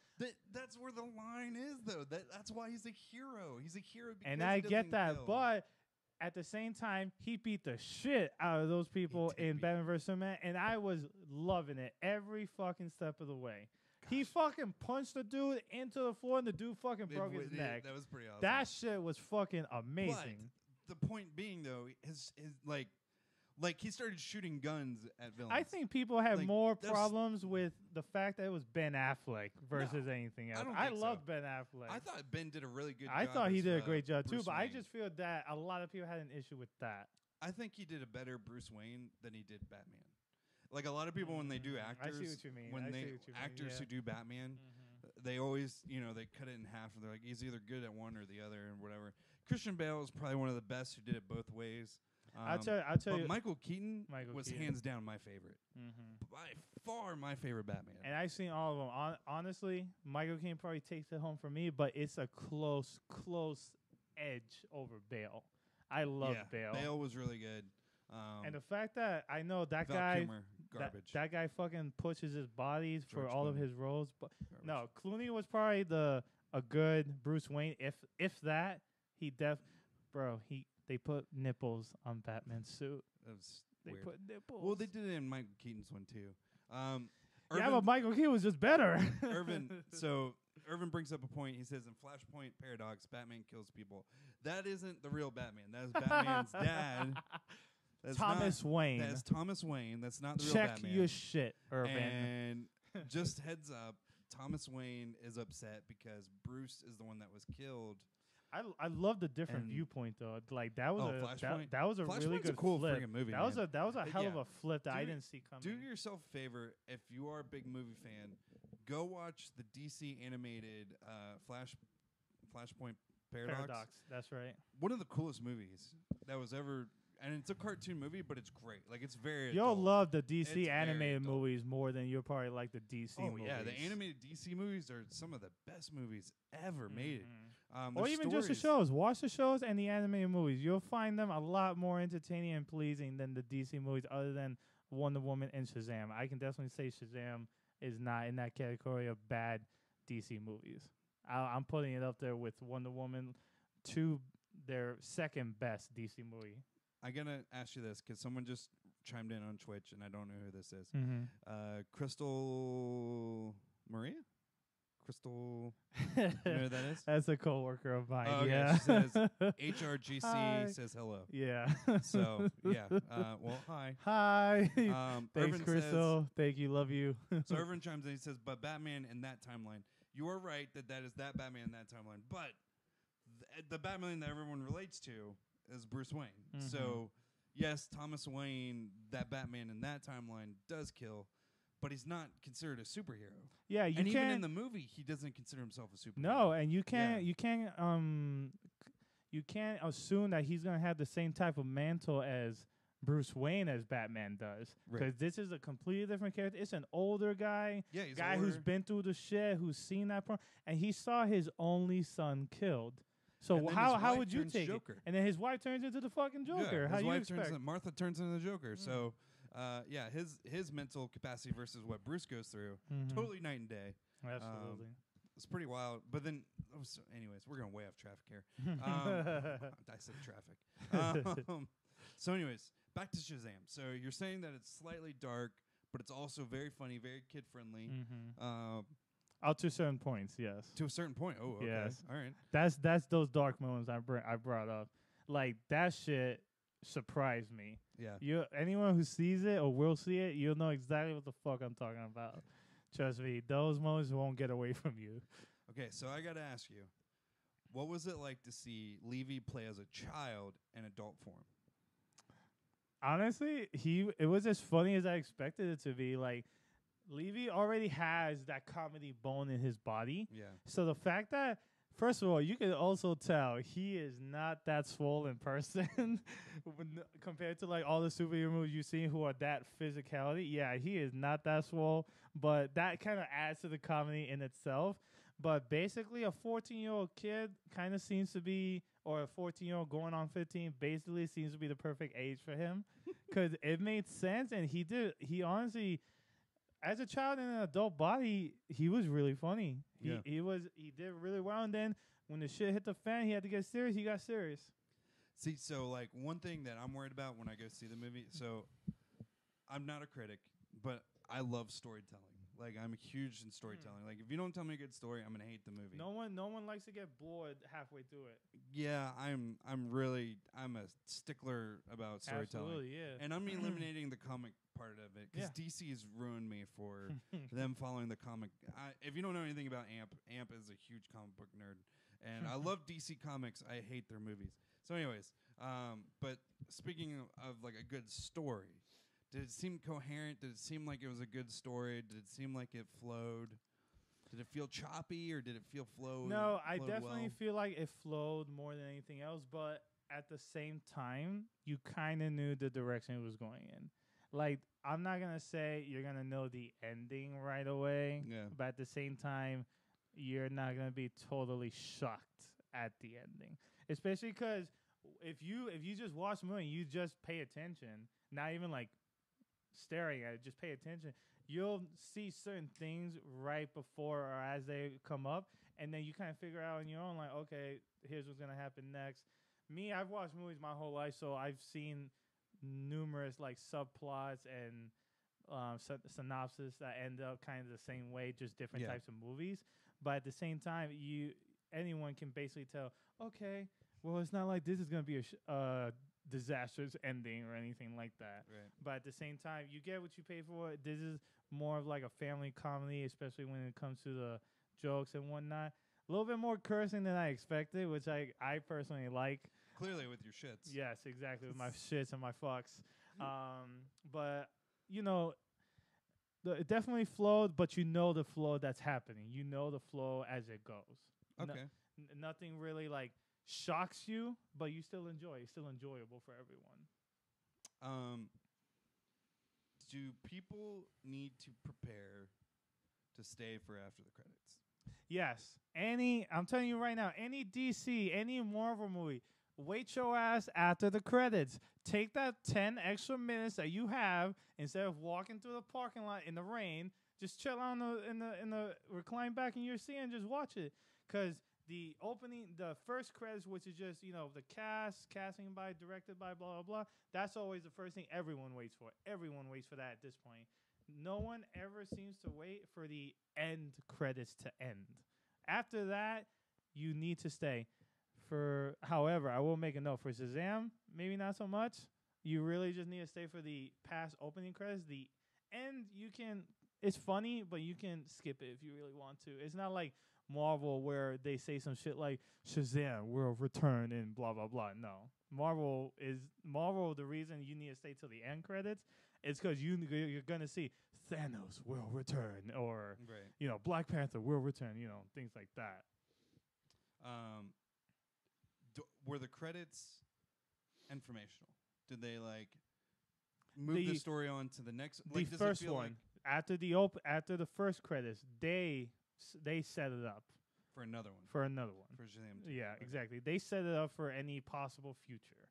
That's where the line is, though. That's why he's a hero. He's a hero because And I he get doesn't that, kill. but at the same time, he beat the shit out of those people in Batman vs. Superman, and I was loving it every fucking step of the way. He fucking punched the dude into the floor, and the dude fucking broke his neck. That was pretty awesome. That shit was fucking amazing. But the point being, though, his like he started shooting guns at villains. I think people had Like, more that's- problems with the fact that it was Ben Affleck versus anything else. don't I think loved so. Ben Affleck. I thought Ben did a really good job. I thought he as, did a great job Bruce too, but I Wayne. just feel that a lot of people had an issue with that. I think he did a better Bruce Wayne than he did Batman. Like a lot of people when they do actors, I see what you mean. when I they see what you mean, actors yeah. who do Batman, they always, they cut it in half and they're like he's either good at one or the other and whatever. Christian Bale is probably one of the best who did it both ways. I'll tell but you, Michael Keaton Michael was Keaton. hands down my favorite. By far my favorite Batman. and I've seen all of them. Honestly, Michael Keaton probably takes it home for me, but it's a close edge over Bale. I love Bale. Bale was really good. And the fact that I know that Val guy, Kilmer, garbage. that guy fucking pushes his bodies for George all of Clooney. his roles. But Garbage. no, Clooney was probably a good Bruce Wayne. If that, they put nipples on Batman's suit. That was They weird. put nipples. Well, they did it in Michael Keaton's one too. Yeah, but Michael Keaton was just better. Irvin brings up a point. He says in Flashpoint Paradox, Batman kills people. That isn't the real Batman. That is Batman's dad. That's Thomas Wayne. That is Thomas Wayne. That's not the real Check Batman. your shit, Irvin. And just heads up, Thomas Wayne is upset because Bruce is the one that was killed. I love the different And- viewpoint though. Like that was Flashpoint? that was a really Flashpoint's a good cool flip. friggin' movie, That was man. a hell of Yeah. a flip that I Do- didn't see coming. Do yourself a favor, if you are a big movie fan, go watch the DC animated Flashpoint Paradox. That's right. One of the coolest movies that was ever, and it's a cartoon movie, but it's great. Like it's very. You'll adult. love the It's DC very animated adult. movies more than you'll probably like the DC Oh movies. yeah, the animated DC movies are some of the best movies ever made. Or Their even just the stories- shows. Watch the shows and the animated movies. You'll find them a lot more entertaining and pleasing than the DC movies, other than Wonder Woman and Shazam. I can definitely say Shazam is not in that category of bad DC movies. I'm putting it up there with Wonder Woman to their second best DC movie. I gotta ask you this because someone just chimed in on Twitch and I don't know who this is. Crystal Maria. Crystal, you know who that is? That's a coworker of mine. Oh, okay. Yeah. She says HRGC Hi. says hello. Yeah. So yeah. Well, hi. Hi. Irvin Thanks, Crystal. Thank you. Love you. So Irvin chimes in. He says, "But Batman in that timeline, you are right that is that Batman in that timeline. But the Batman that everyone relates to is Bruce Wayne. So yes, Thomas Wayne, that Batman in that timeline does kill." But he's not considered a superhero. Yeah, you and can't. even in the movie, he doesn't consider himself a superhero. No, and you Yeah. you can't assume that he's gonna have the same type of mantle as Bruce Wayne as Batman does, Right. because this is a completely different character. It's an older guy, Yeah, he's guy who's older. been through the shit, who's seen that part, and he saw his only son killed. So And then how his wife would you turns take Joker. it? And then his wife turns into the fucking Joker. Yeah, how his you wife expect? Martha turns into the Joker. So, yeah, his mental capacity versus what Bruce goes through, totally night and day. Absolutely. It's pretty wild. But then, anyways, we're going way off traffic here. I said traffic. So, anyways, back to Shazam. So you're saying that it's slightly dark, but it's also very funny, very kid friendly. Up to certain points, yes. To a certain point. Oh, okay. Yes. All right. That's those dark moments I brought up. Like that shit surprised me. Yeah. Anyone who sees it or will see it, you'll know exactly what the fuck I'm talking about. Trust me, those moments won't get away from you. Okay, so I got to ask you, what was it like to see Levy play as a child in adult form? Honestly, it was as funny as I expected it to be. Like, Levy already has that comedy bone in his body. Yeah. So the fact that, first of all, you can also tell he is not that swole in person compared to like all the superhero movies you've seen who are that physicality. Yeah, he is not that swole, but that kind of adds to the comedy in itself. But basically, a 14-year-old kid kind of seems to be, or a 14-year-old going on 15, basically seems to be the perfect age for him, because it made sense, and he honestly, as a child in an adult body, he was really funny. He did really well, and then when the shit hit the fan, he had to get serious. He got serious. See, so like one thing that I'm worried about when I go see the movie, so I'm not a critic, but I love storytelling. Like, I'm huge in storytelling. Like, if you don't tell me a good story, I'm gonna hate the movie. No one likes to get bored halfway through it. Yeah, I'm a stickler about storytelling. Absolutely, yeah. And I'm eliminating the comic part of it because DC has ruined me for them following the comic. If you don't know anything about Amp is a huge comic book nerd, and I love DC Comics. I hate their movies. So, anyways, but speaking of like a good story. Did it seem coherent? Did it seem like it was a good story? Did it seem like it flowed? Did it feel choppy or did it feel flowed? No, I definitely well? feel like it flowed more than anything else, but at the same time, you kind of knew the direction it was going in. Like, I'm not going to say you're going to know the ending right away, but at the same time, you're not going to be totally shocked at the ending. Especially because if you just watch the movie and you just pay attention, not even like staring at it, just pay attention, you'll see certain things right before or as they come up, and then you kind of figure out on your own, like, okay, here's what's going to happen next. Me, I've watched movies my whole life, so I've seen numerous like subplots and synopsis that end up kind of the same way, just different types of movies. But at the same time, anyone can basically tell, okay, well, it's not like this is going to be a disastrous ending or anything like that. Right. But at the same time, you get what you pay for. This is more of like a family comedy, especially when it comes to the jokes and whatnot. A little bit more cursing than I expected, which I personally like. Clearly with your shits. Yes, exactly, with my shits and my fucks. But, you know, it definitely flowed, but you know the flow that's happening. You know the flow as it goes. Okay. Nothing really, like, shocks you, but you still enjoy. It's still enjoyable for everyone. Do people need to prepare to stay for after the credits? Yes. I'm telling you right now, any DC, any Marvel movie, wait your ass after the credits. Take that 10 extra minutes that you have instead of walking through the parking lot in the rain. Just chill out in the recline back in your seat and just watch it. Because the first credits, which is just, the casting by, directed by, blah, blah, blah, that's always the first thing everyone waits for. Everyone waits for that at this point. No one ever seems to wait for the end credits to end. After that, you need to stay. However, I will make a note. For Shazam, maybe not so much. You really just need to stay for the past opening credits. The end, it's funny, but you can skip it if you really want to. It's not like Marvel where they say some shit like Shazam will return and blah blah blah. No, Marvel. The reason you need to stay till the end credits is because you're gonna see Thanos will return, or Black Panther will return. Things like that. Were the credits informational? Did they move the story on to the next? The first one after the first credits, they set it up for another one. For Shazam 2. Yeah, exactly. They set it up for any possible future.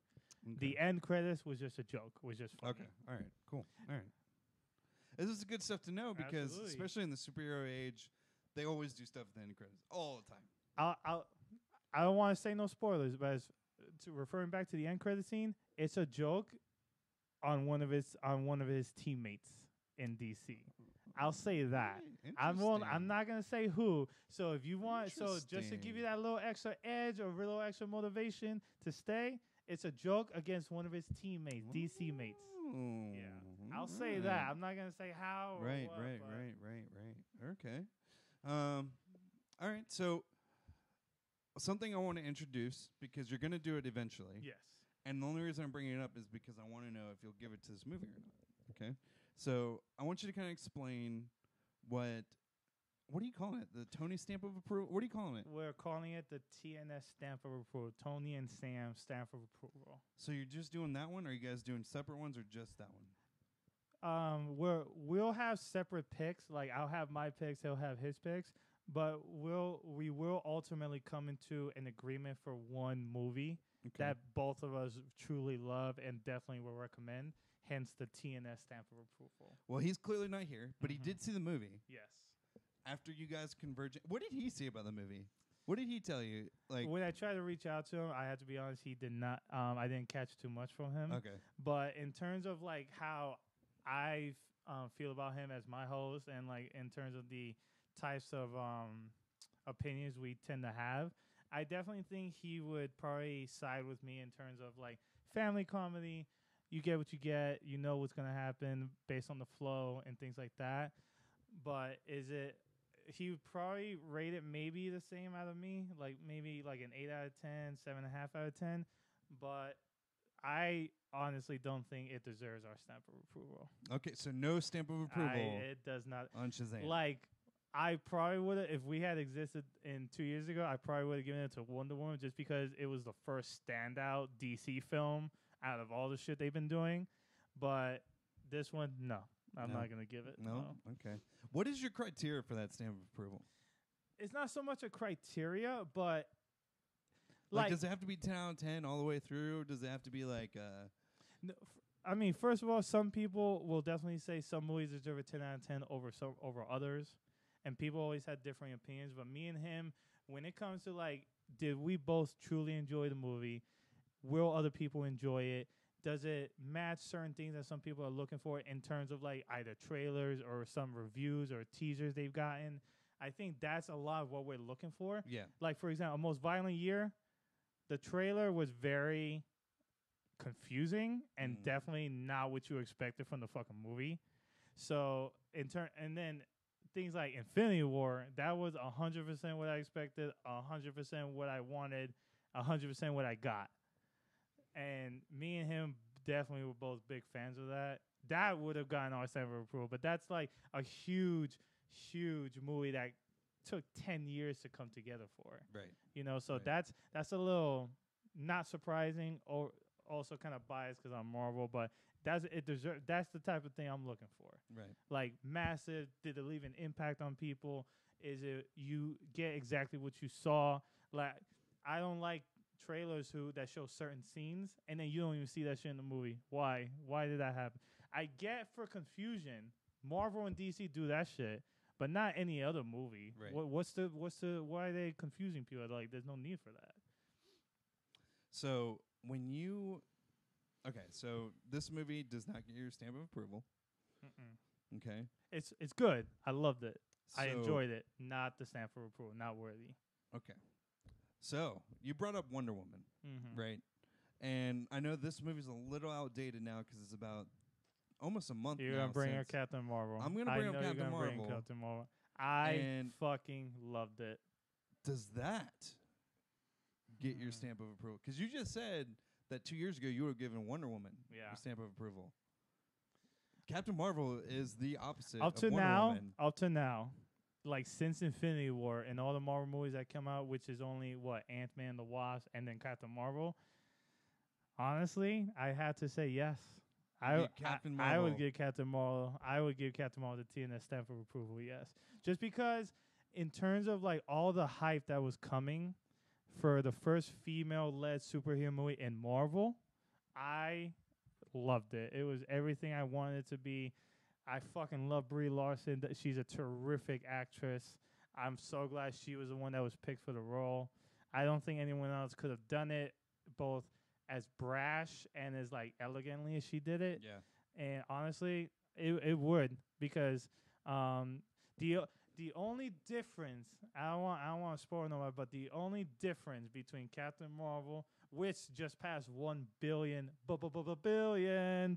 Okay. The end credits was just a joke. Was just funny. Okay. All right. Cool. All right. This is good stuff to know because, especially in the superhero age, they always do stuff at the end credits all the time. I don't want to say no spoilers, but referring back to the end credit scene, it's a joke on one of his teammates in DC. I'll say that. I'm not gonna say who. So if you want, just to give you that little extra edge or little extra motivation to stay, it's a joke against one of his teammates, DC mates. Yeah, I'll say that. I'm not gonna say how. Right. Okay. All right. So something I want to introduce because you're going to do it eventually. Yes. And the only reason I'm bringing it up is because I want to know if you'll give it to this movie or not. Okay. So I want you to kind of explain what are you calling it? The Tony stamp of approval? What are you calling it? We're calling it the TNS stamp of approval. Tony and Sam stamp of approval. So you're just doing that one, or are you guys doing separate ones, or just that one? We'll have separate picks. Like I'll have my picks, he'll have his picks, but we will ultimately come into an agreement for one movie that both of us truly love and definitely will recommend. Hence the TNS stamp of approval. Well, he's clearly not here, but he did see the movie. Yes. After you guys converge, what did he say about the movie? What did he tell you? Like when I tried to reach out to him, I had to be honest, he did not. I didn't catch too much from him. Okay. But in terms of like how I feel about him as my host, and like in terms of the types of opinions we tend to have, I definitely think he would probably side with me in terms of like family comedy. You get what you get. You know what's going to happen based on the flow and things like that. But he would probably rate it maybe the same out of me, like maybe like an 8 out of 10, 7.5 out of 10. But I honestly don't think it deserves our stamp of approval. Okay, so no stamp of approval. It does not. On Shazam. Like, I probably would have, if we had existed in 2 years ago, I probably would have given it to Wonder Woman just because it was the first standout DC film out of all the shit they've been doing. But this one, no. I'm not going to give it. No? Okay. What is your criteria for that stamp of approval? It's not so much a criteria, but like does it have to be 10 out of 10 all the way through? Or does it have to be like no, I mean, first of all, some people will definitely say some movies deserve a 10 out of 10 over others. And people always had different opinions. But me and him, when it comes to like, did we both truly enjoy the movie? Will other people enjoy it? Does it match certain things that some people are looking for in terms of like either trailers or some reviews or teasers they've gotten? I think that's a lot of what we're looking for. Yeah. Like, for example, Most Violent Year, the trailer was very confusing and definitely not what you expected from the fucking movie. So, and then things like Infinity War, that was 100% what I expected, 100% what I wanted, 100% what I got. And me and him definitely were both big fans of that. That would have gotten our stamp of approval. But that's like a huge, huge movie that took 10 years to come together for. Right. You know, so right. that's a little not surprising or also kind of biased because I'm Marvel, but that's the type of thing I'm looking for. Right. Like massive, did it leave an impact on people? Is it you get exactly what you saw? Like I don't like trailers that show certain scenes and then you don't even see that shit in the movie. Why did that happen? I get for confusion, Marvel and DC do that shit, but not any other movie. Right. Why are they confusing people? Like there's no need for that. So so this movie does not get your stamp of approval. Mm-mm. Okay. It's good. I loved it. So I enjoyed it. Not the stamp of approval. Not worthy. Okay. So you brought up Wonder Woman, right? And I know this movie's a little outdated now because it's about almost a month. You're gonna bring up Captain Marvel. I'm gonna bring up Captain Marvel. I fucking loved it. Does that get your stamp of approval? Because you just said that 2 years ago you would have given Wonder Woman your stamp of approval. Captain Marvel is the opposite of Wonder Woman. Up to now, like since Infinity War and all the Marvel movies that come out, which is only Ant-Man and the Wasp and then Captain Marvel. Honestly, I had to say yes. I would give Captain Marvel. I would give Captain Marvel the TNS stamp of approval. Yes, just because in terms of like all the hype that was coming for the first female-led superhero movie in Marvel, I loved it. It was everything I wanted it to be. I fucking love Brie Larson. She's a terrific actress. I'm so glad she was the one that was picked for the role. I don't think anyone else could have done it both as brash and as like elegantly as she did it. Yeah. And honestly, it would because the only difference, I don't want to spoil nobody, but the only difference between Captain Marvel, which just passed $1 billion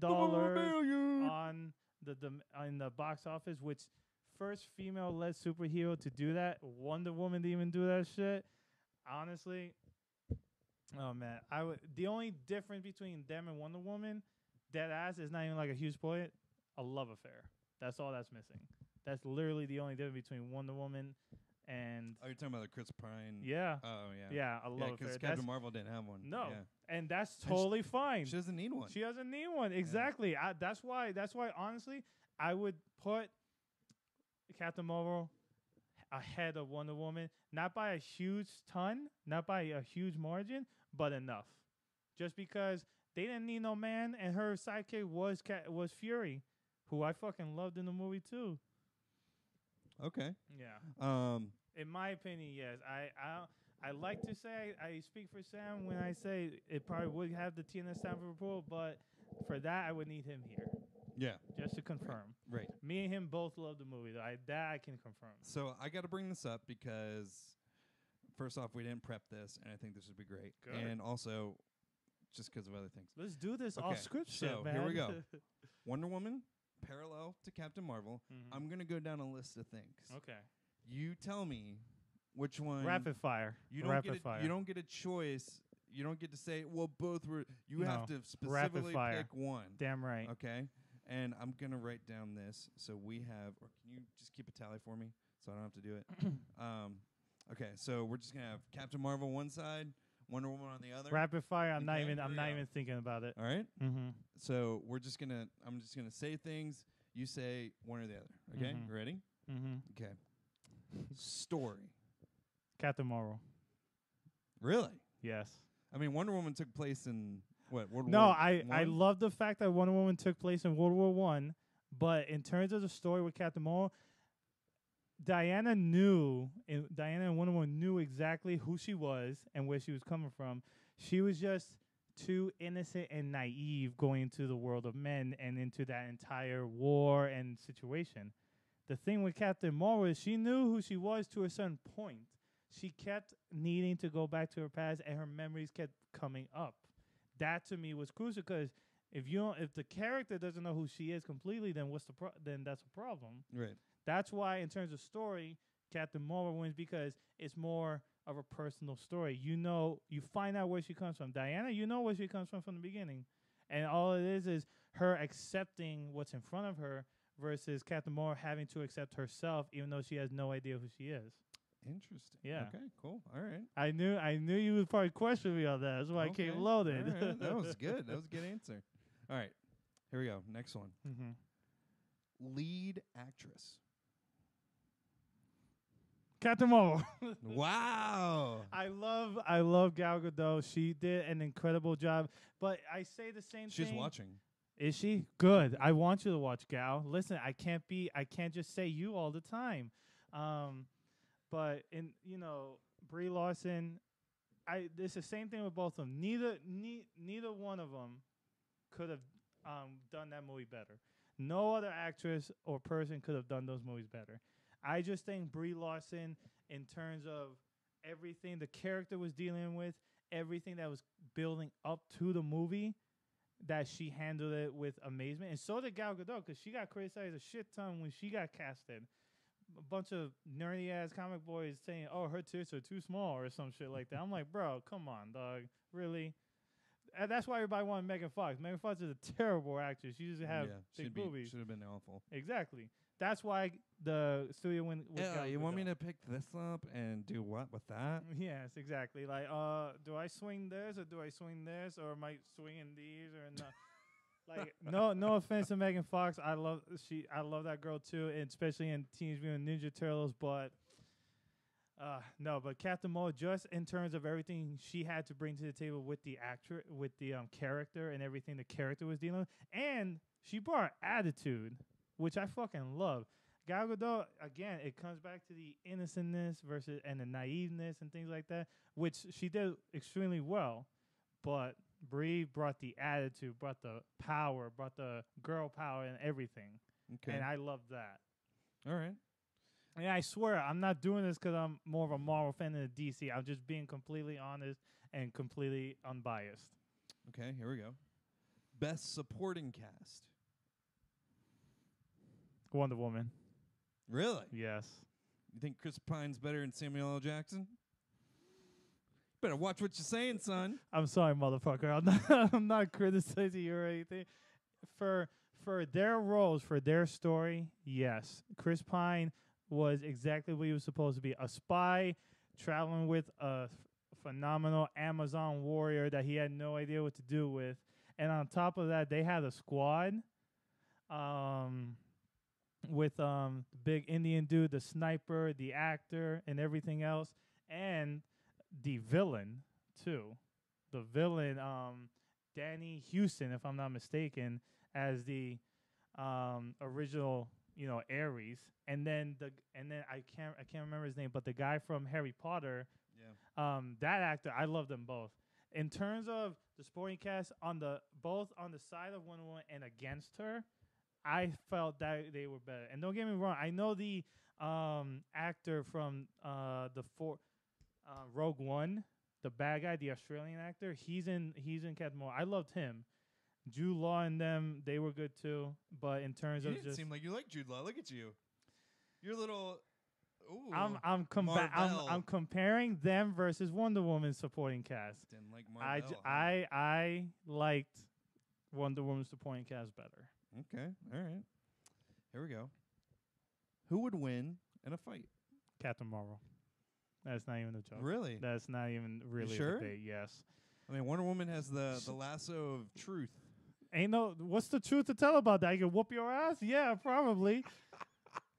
on in the box office, which first female-led superhero to do that. Wonder Woman didn't even do that shit. Honestly, oh man, the only difference between them and Wonder Woman, dead ass, is not even like a huge point. A love affair. That's all that's missing. That's literally the only difference between Wonder Woman and. Oh, you're talking about the Chris Pine. Yeah. Oh yeah. Yeah, a love affair. Because Captain Marvel didn't have one. No. Yeah. And that's totally fine. She doesn't need one. She doesn't need one. Exactly. Yeah. That's why. Honestly, I would put Captain Marvel ahead of Wonder Woman, not by a huge ton, not by a huge margin, but enough. Just because they didn't need no man, and her sidekick was Fury, who I fucking loved in the movie too. Okay. Yeah. In my opinion, yes. I like to say I speak for Sam when I say it probably would have the TNS stamp of approval, but for that I would need him here. Yeah. Just to confirm. Right. Me and him both love the movie. That I can confirm. So I got to bring this up because, first off, we didn't prep this, and I think this would be great. Good. And also, just because of other things. Let's do this Okay, off script so shit, man. here we go. Wonder Woman, parallel to Captain Marvel. Mhm. I'm going to go down a list of things. Okay. You tell me which one. Rapid fire. You don't Rapid get fire. You don't get a choice. You don't get to say, well, both were. You No. have to Rapid specifically fire. pick one. Damn right. Okay. And I'm going to write down this. So we have, or can you just keep a tally for me so I don't have to do it? Okay. So we're just going to have Captain Marvel one side, Wonder Woman on the other. Rapid fire. I'm not Okay, even here we go. thinking about it. All right. Mm-hmm. So I'm just going to say things. You say one or the other. Okay. Mhm. You ready? Mm-hmm. Okay. Story. Captain Marvel. Really? Yes. I mean, Wonder Woman took place in what? World No, War I I? love the fact that Wonder Woman took place in World War One, but in terms of the story with Captain Marvel, Diana and Wonder Woman knew exactly who she was and where she was coming from. She was just too innocent and naive going into the world of men and into that entire war and situation. The thing with Captain Marvel is she knew who she was to a certain point. She kept needing to go back to her past, and her memories kept coming up. That to me was crucial because if the character doesn't know who she is completely, then then that's a problem. Right. That's why, in terms of story, Captain Marvel wins because it's more of a personal story. You find out where she comes from. Diana, you know where she comes from the beginning, and all it is her accepting what's in front of her versus Captain Marvel having to accept herself, even though she has no idea who she is. Interesting. Yeah. Okay, cool. All right. I knew you would probably question me on that. That's why I came loaded. All right. That was good. That was a good answer. All right. Here we go. Next one. Mm-hmm. Lead actress. Captain Marvel. Wow. I love Gal Gadot. She did an incredible job. But I say the same thing. She's watching. Is she? Good. I want you to watch, Gal. Listen, I can't just say you all the time. But Brie Larson, it's the same thing with both of them. Neither one of them could have done that movie better. No other actress or person could have done those movies better. I just think Brie Larson, in terms of everything the character was dealing with, everything that was building up to the movie, that she handled it with amazement. And so did Gal Gadot, because she got criticized a shit ton when she got casted. A bunch of nerdy-ass comic boys saying, oh, her tits are too small or some shit like that. I'm like, bro, come on, dog. Really? And that's why everybody wanted Megan Fox. Megan Fox is a terrible actress. She used to have big boobies. Should have been awful. Exactly. That's why the studio went with Yeah, Gal you Gadot. want me to pick this up and do what with that? Yes, exactly. Like, do I swing this or do I swing this or am I swinging these or not? Like, no offense to Megan Fox. I love that girl too, and especially in Teenage Mutant Ninja Turtles. But but Captain Marvel, just in terms of everything she had to bring to the table with the actor, with the character and everything the character was dealing with, and she brought attitude, which I fucking love. Gal Gadot, again, it comes back to the innocentness and the naiveness and things like that, which she did extremely well. But Brie brought the attitude, brought the power, brought the girl power and everything. Okay. And I love that. All right. And I swear, I'm not doing this because I'm more of a Marvel fan than a DC. I'm just being completely honest and completely unbiased. Okay, here we go. Best supporting cast. Wonder Woman. Really? Yes. You think Chris Pine's better than Samuel L. Jackson? Better watch what you're saying, son. I'm sorry, motherfucker. I'm not criticizing you or anything. For their roles, for their story, yes. Chris Pine was exactly what he was supposed to be. A spy traveling with a phenomenal Amazon warrior that he had no idea what to do with. And on top of that, they had a squad with the big Indian dude, the sniper, the actor, and everything else. And the villain, too. The villain, Danny Houston, if I'm not mistaken, as the original, Ares. And then I can't remember his name, but the guy from Harry Potter, that actor, I love them both. In terms of the supporting cast, both on the side of Wonder Woman and against her, I felt that they were better. And don't get me wrong, I know the actor from Rogue One, the bad guy, the Australian actor, he's in Captain Marvel. I loved him. Jude Law and them, they were good too. But in terms You of didn't just, seem like you like Jude Law. Look at you. You're a little. Ooh. I'm comparing them versus Wonder Woman supporting cast. Didn't like Marvel. I liked Wonder Woman supporting cast better. Okay, all right. Here we go. Who would win in a fight? Captain Marvel. That's not even a joke. Really? That's not even really sure? a debate. Yes. I mean, Wonder Woman has the lasso of truth. What's the truth to tell about that? I can whoop your ass? Yeah, probably.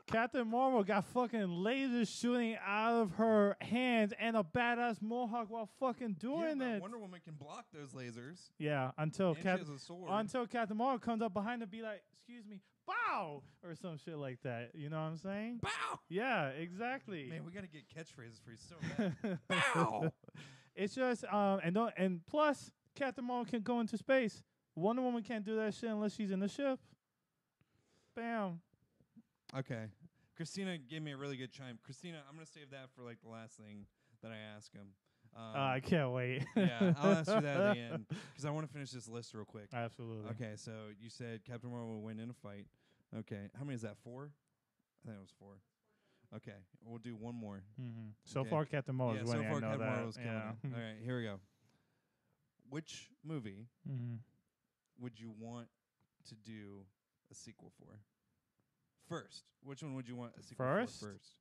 Captain Marvel got fucking lasers shooting out of her hands and a badass mohawk while fucking doing it. Wonder Woman can block those lasers. Yeah, until she has a sword. Until Captain Marvel comes up behind her and be like, "Excuse me, bow," or some shit like that. You know what I'm saying? Bow. Yeah, exactly. Man, we gotta get catchphrases for you so bad. Bow. It's just and plus Captain Marvel can go into space. Wonder Woman can't do that shit unless she's in the ship. Bam. Okay. Christina gave me a really good chime. Christina, I'm going to save that for like the last thing that I ask him. I can't wait. Yeah, I'll ask you that at the end because I want to finish this list real quick. Absolutely. Okay, so you said Captain Marvel will win in a fight. Okay, how many is that? 4? I think it was 4. Okay, we'll do one more. Mm-hmm. So far, Captain Marvel is winning. So far, I know Captain that. Marvel's killing it. All right, here we go. Which movie would you want to do a sequel for? First, which one would you want a sequel for first?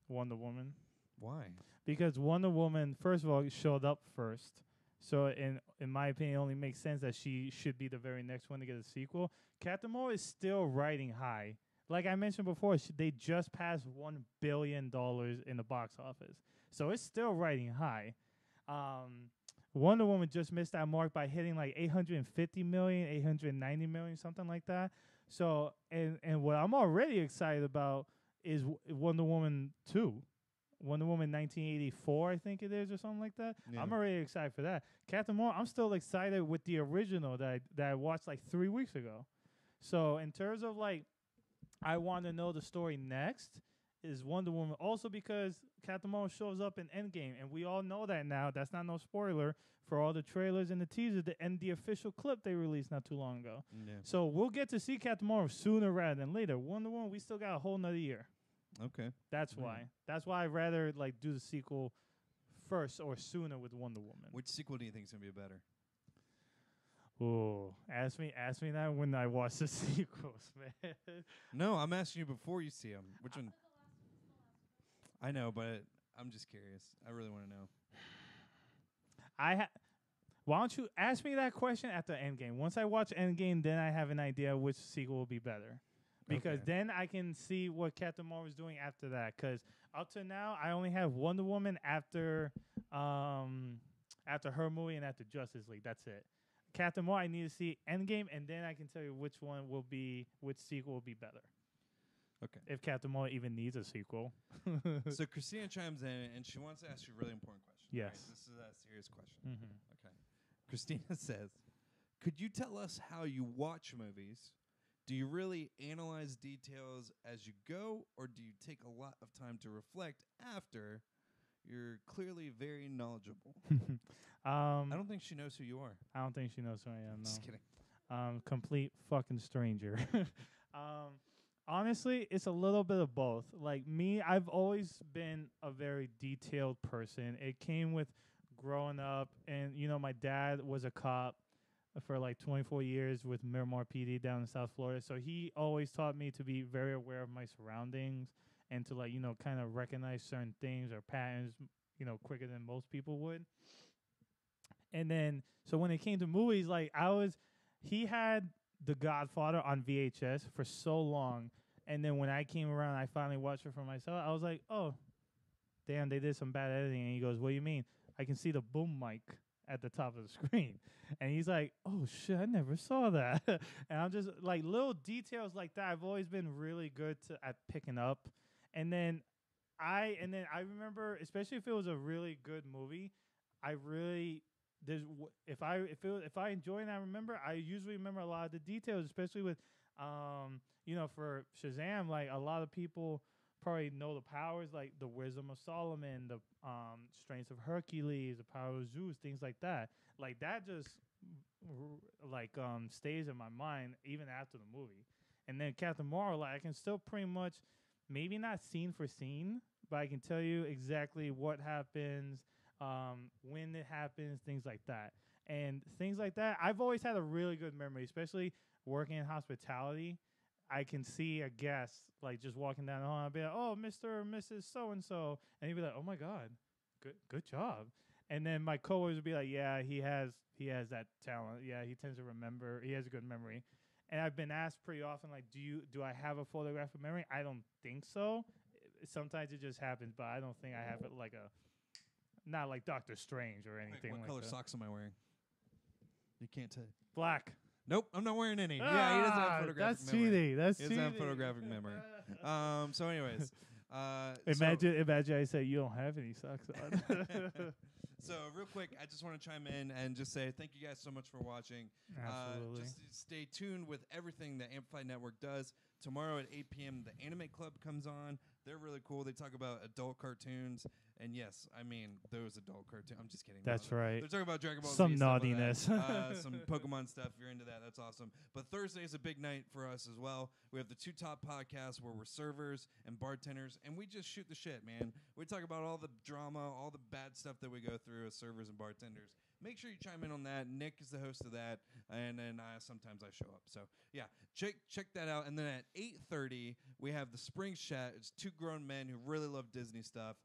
Wonder Woman. Why? Because Wonder Woman, first of all, showed up first. So in my opinion, it only makes sense that she should be the very next one to get a sequel. Captain Marvel is still riding high. Like I mentioned before, they just passed $1 billion in the box office. So it's still riding high. Wonder Woman just missed that mark by hitting like 850 million, 890 million, something like that. So, and what I'm already excited about is Wonder Woman 2. Wonder Woman 1984, I think it is, or something like that. Yeah. I'm already excited for that. Captain Marvel, I'm still excited with the original that I watched like 3 weeks ago. So, in terms of like, I want to know the story next is Wonder Woman. Also because Captain Marvel shows up in Endgame, and we all know that now. That's not no spoiler for all the trailers and the teasers and the official clip they released not too long ago. Yeah. So we'll get to see Captain Marvel sooner rather than later. Wonder Woman, we still got a whole nother year. Okay. That's why. That's why I'd rather like do the sequel first or sooner with Wonder Woman. Which sequel do you think is going to be better? Oh, ask me that when I watch the sequels, man. No, I'm asking you before you see them. Which one? I know, but I'm just curious. I really want to know. Why don't you ask me that question at the Endgame? Once I watch Endgame, then I have an idea which sequel will be better. Because then I can see what Captain Marvel is doing after that. Because up to now, I only have Wonder Woman after her movie and after Justice League. That's it. Captain Marvel, I need to see Endgame, and then I can tell you which sequel will be better. Okay. If Captain Marvel even needs a sequel. So Christina chimes in, and she wants to ask you a really important question. Yes. Right? This is a serious question. Mm-hmm. Okay. Christina says, could you tell us how you watch movies? Do you really analyze details as you go, or do you take a lot of time to reflect after? You're clearly very knowledgeable. I don't think she knows who you are. I don't think she knows who I am, no. Just kidding. Complete fucking stranger. Honestly, it's a little bit of both. Like me, I've always been a very detailed person. It came with growing up, and my dad was a cop for like 24 years with Miramar PD down in South Florida. So he always taught me to be very aware of my surroundings and to kind of recognize certain things or patterns, quicker than most people would. And then, so when it came to movies, he had The Godfather on VHS for so long. And then when I came around, I finally watched it for myself. I was like, oh, damn, they did some bad editing. And he goes, what do you mean? I can see the boom mic at the top of the screen. And he's like, oh, shit, I never saw that. And I'm just like, little details like that. I've always been really good at picking up. And then I remember, especially if it was a really good movie, if I enjoy and I remember, I usually remember a lot of the details, especially with for Shazam. Like a lot of people probably know the powers, like the wisdom of Solomon, the strength of Hercules, the power of Zeus, things like that. Like that just stays in my mind even after the movie. And then Captain Marvel, I can still pretty much, maybe not scene for scene, but I can tell you exactly what happens, when it happens, things like that. And things like that, I've always had a really good memory, especially working in hospitality. I can see a guest just walking down the hall. I'll be like, "Oh, Mr. or Mrs. So and so," and he'd be like, "Oh my God, good job." And then my coworkers would be like, "Yeah, he has that talent. Yeah, he tends to remember. He has a good memory." And I've been asked pretty often, like, "Do I have a photographic memory?" I don't think so. Sometimes it just happens, but I don't think I have it not like Doctor Strange or anything. What like color that. socks am I wearing? You can't tell. Black. Nope, I'm not wearing any. Yeah, he doesn't have photographic that's memory. cheating. That's He cheating. doesn't have photographic memory. So anyways. Imagine I say you don't have any socks on. So real quick, I just want to chime in and just say thank you guys so much for watching. Absolutely. Just stay tuned with everything that Amplified Network does. Tomorrow at 8 p.m., the Anime Club comes on. They're really cool. They talk about adult cartoons. And yes, I mean, those adult cartoons. I'm just kidding. That's right. They're talking about Dragon Ball Z. Some naughtiness. Some Pokemon stuff. If you're into that, that's awesome. But Thursday is a big night for us as well. We have the Two Top podcast where we're servers and bartenders, and we just shoot the shit, man. We talk about all the drama, all the bad stuff that we go through as servers and bartenders. Make sure you chime in on that. Nick is the host of that, and then sometimes I show up. So, yeah, check that out. And then at 8:30, we have the Spring Chat. It's two grown men who really love Disney stuff.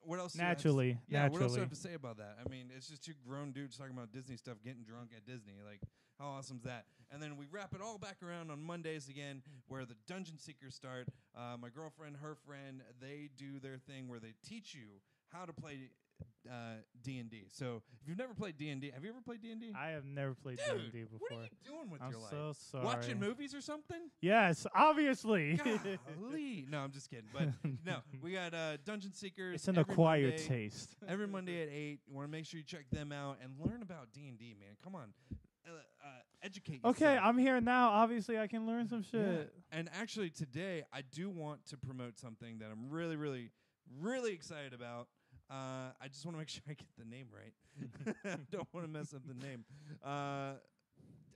What else? Naturally. What else do I have to say about that? I mean, it's just two grown dudes talking about Disney stuff, getting drunk at Disney. Like, how awesome is that? And then we wrap it all back around on Mondays again, where the Dungeon Seekers start. My girlfriend, her friend, they do their thing where they teach you how to play D&D. So if you've never played D&D, have you ever played D&D? I have never played D&D before. What are you doing with your life? I'm so sorry. Watching movies or something? Yes, obviously. Golly. No, I'm just kidding. But no, we got Dungeon Seekers. It's an acquired taste. Every Monday at 8. You want to make sure you check them out and learn about D&D, man. Come on. Educate yourself. Okay, I'm here now. Obviously, I can learn some shit. Yeah. And actually, today, I do want to promote something that I'm really, really, really excited about. I just want to make sure I get the name right. I don't want to mess up the name.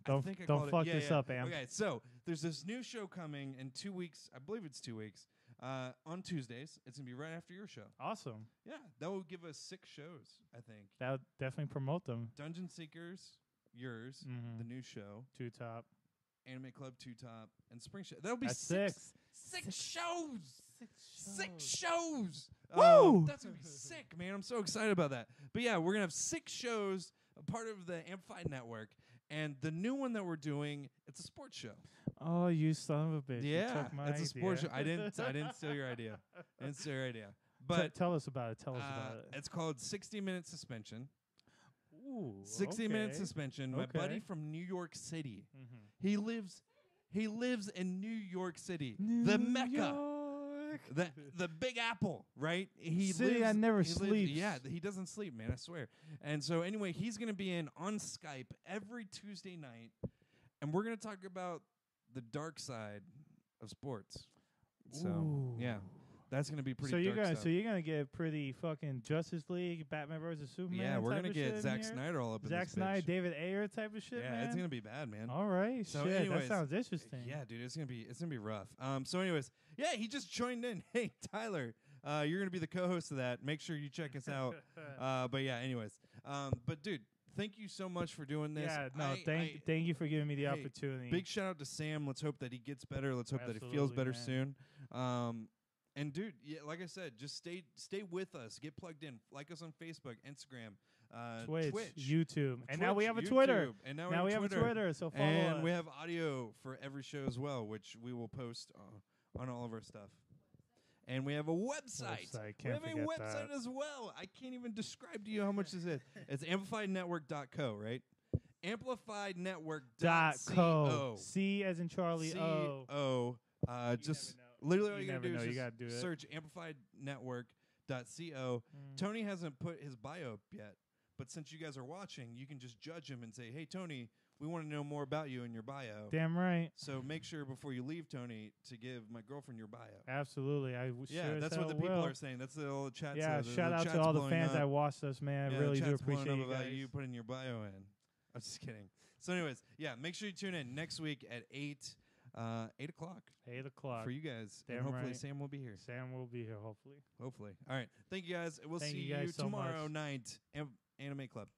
Don't fuck this up, Am. Okay, so there's this new show coming in 2 weeks. I believe it's 2 weeks. On Tuesdays. It's going to be right after your show. Awesome. Yeah, that will give us 6 shows, I think. That would definitely promote them. Dungeon Seekers, yours, the new show. Two Top. Anime Club, Two Top, and Spring Show. That'll be That's six shows. 6 shows. Woo! That's going to be sick, man. I'm so excited about that. But yeah, we're going to have 6 shows, a part of the Amplified Network. And the new one that we're doing, it's a sports show. Oh, you son of a bitch. Yeah, it's a sports show. I didn't steal your idea. But tell us about it. It's called 60-Minute Suspension. Ooh, 60-minute suspension. My buddy from New York City. Mm-hmm. He lives in New York City, the Mecca, the Big Apple, right? City that never sleeps. Yeah, he doesn't sleep, man. I swear. And so anyway, he's gonna be in on Skype every Tuesday night, and we're gonna talk about the dark side of sports. So yeah. That's gonna be pretty. So you're dark gonna stuff. so you're gonna get pretty fucking Justice League, Batman versus Superman. Yeah, we're type gonna of get shit Zack in here? Snyder all up in Zack this Snyder, bitch. David Ayer type of shit, Yeah, man. it's gonna be bad, man. All right, So shit, anyways, that sounds interesting. Yeah, dude, it's gonna be rough. So anyways, yeah, he just joined in. Hey, Tyler, you're gonna be the co-host of that. Make sure you check us out. But yeah, anyways, but dude, thank you so much for doing this. Yeah, no, thank you for giving me the opportunity. Big shout out to Sam. Let's hope that he gets better. Let's hope that he feels better soon. And dude, yeah, like I said, just stay with us. Get plugged in. Like us on Facebook, Instagram, Twitch, YouTube, and Twitch, now we have a YouTube, Twitter. And now we have a Twitter. So follow us. And we have audio for every show as well, which we will post on all of our stuff. And we have a website. We have a website as well. I can't even describe to you how much this is. It's amplifiednetwork.co, right? Amplifiednetwork.co. C as in Charlie. O. Just literally all you gotta do is just search amplifiednetwork.co. Tony hasn't put his bio up yet, but since you guys are watching, you can just judge him and say, "Hey, Tony, we want to know more about you in your bio." Damn right. So make sure before you leave, Tony, to give my girlfriend your bio. Absolutely. That's what the people are saying. That's the old chat. Yeah, shout out to all the fans that watched us, man. I really do appreciate you guys. About you putting your bio in. I'm just kidding. So anyways, yeah, make sure you tune in next week at 8 o'clock. 8 o'clock. For you guys. Damn and hopefully right. Sam will be here. Sam will be here, hopefully. All right. Thank you guys. We'll see you so tomorrow much. night. Anime Club.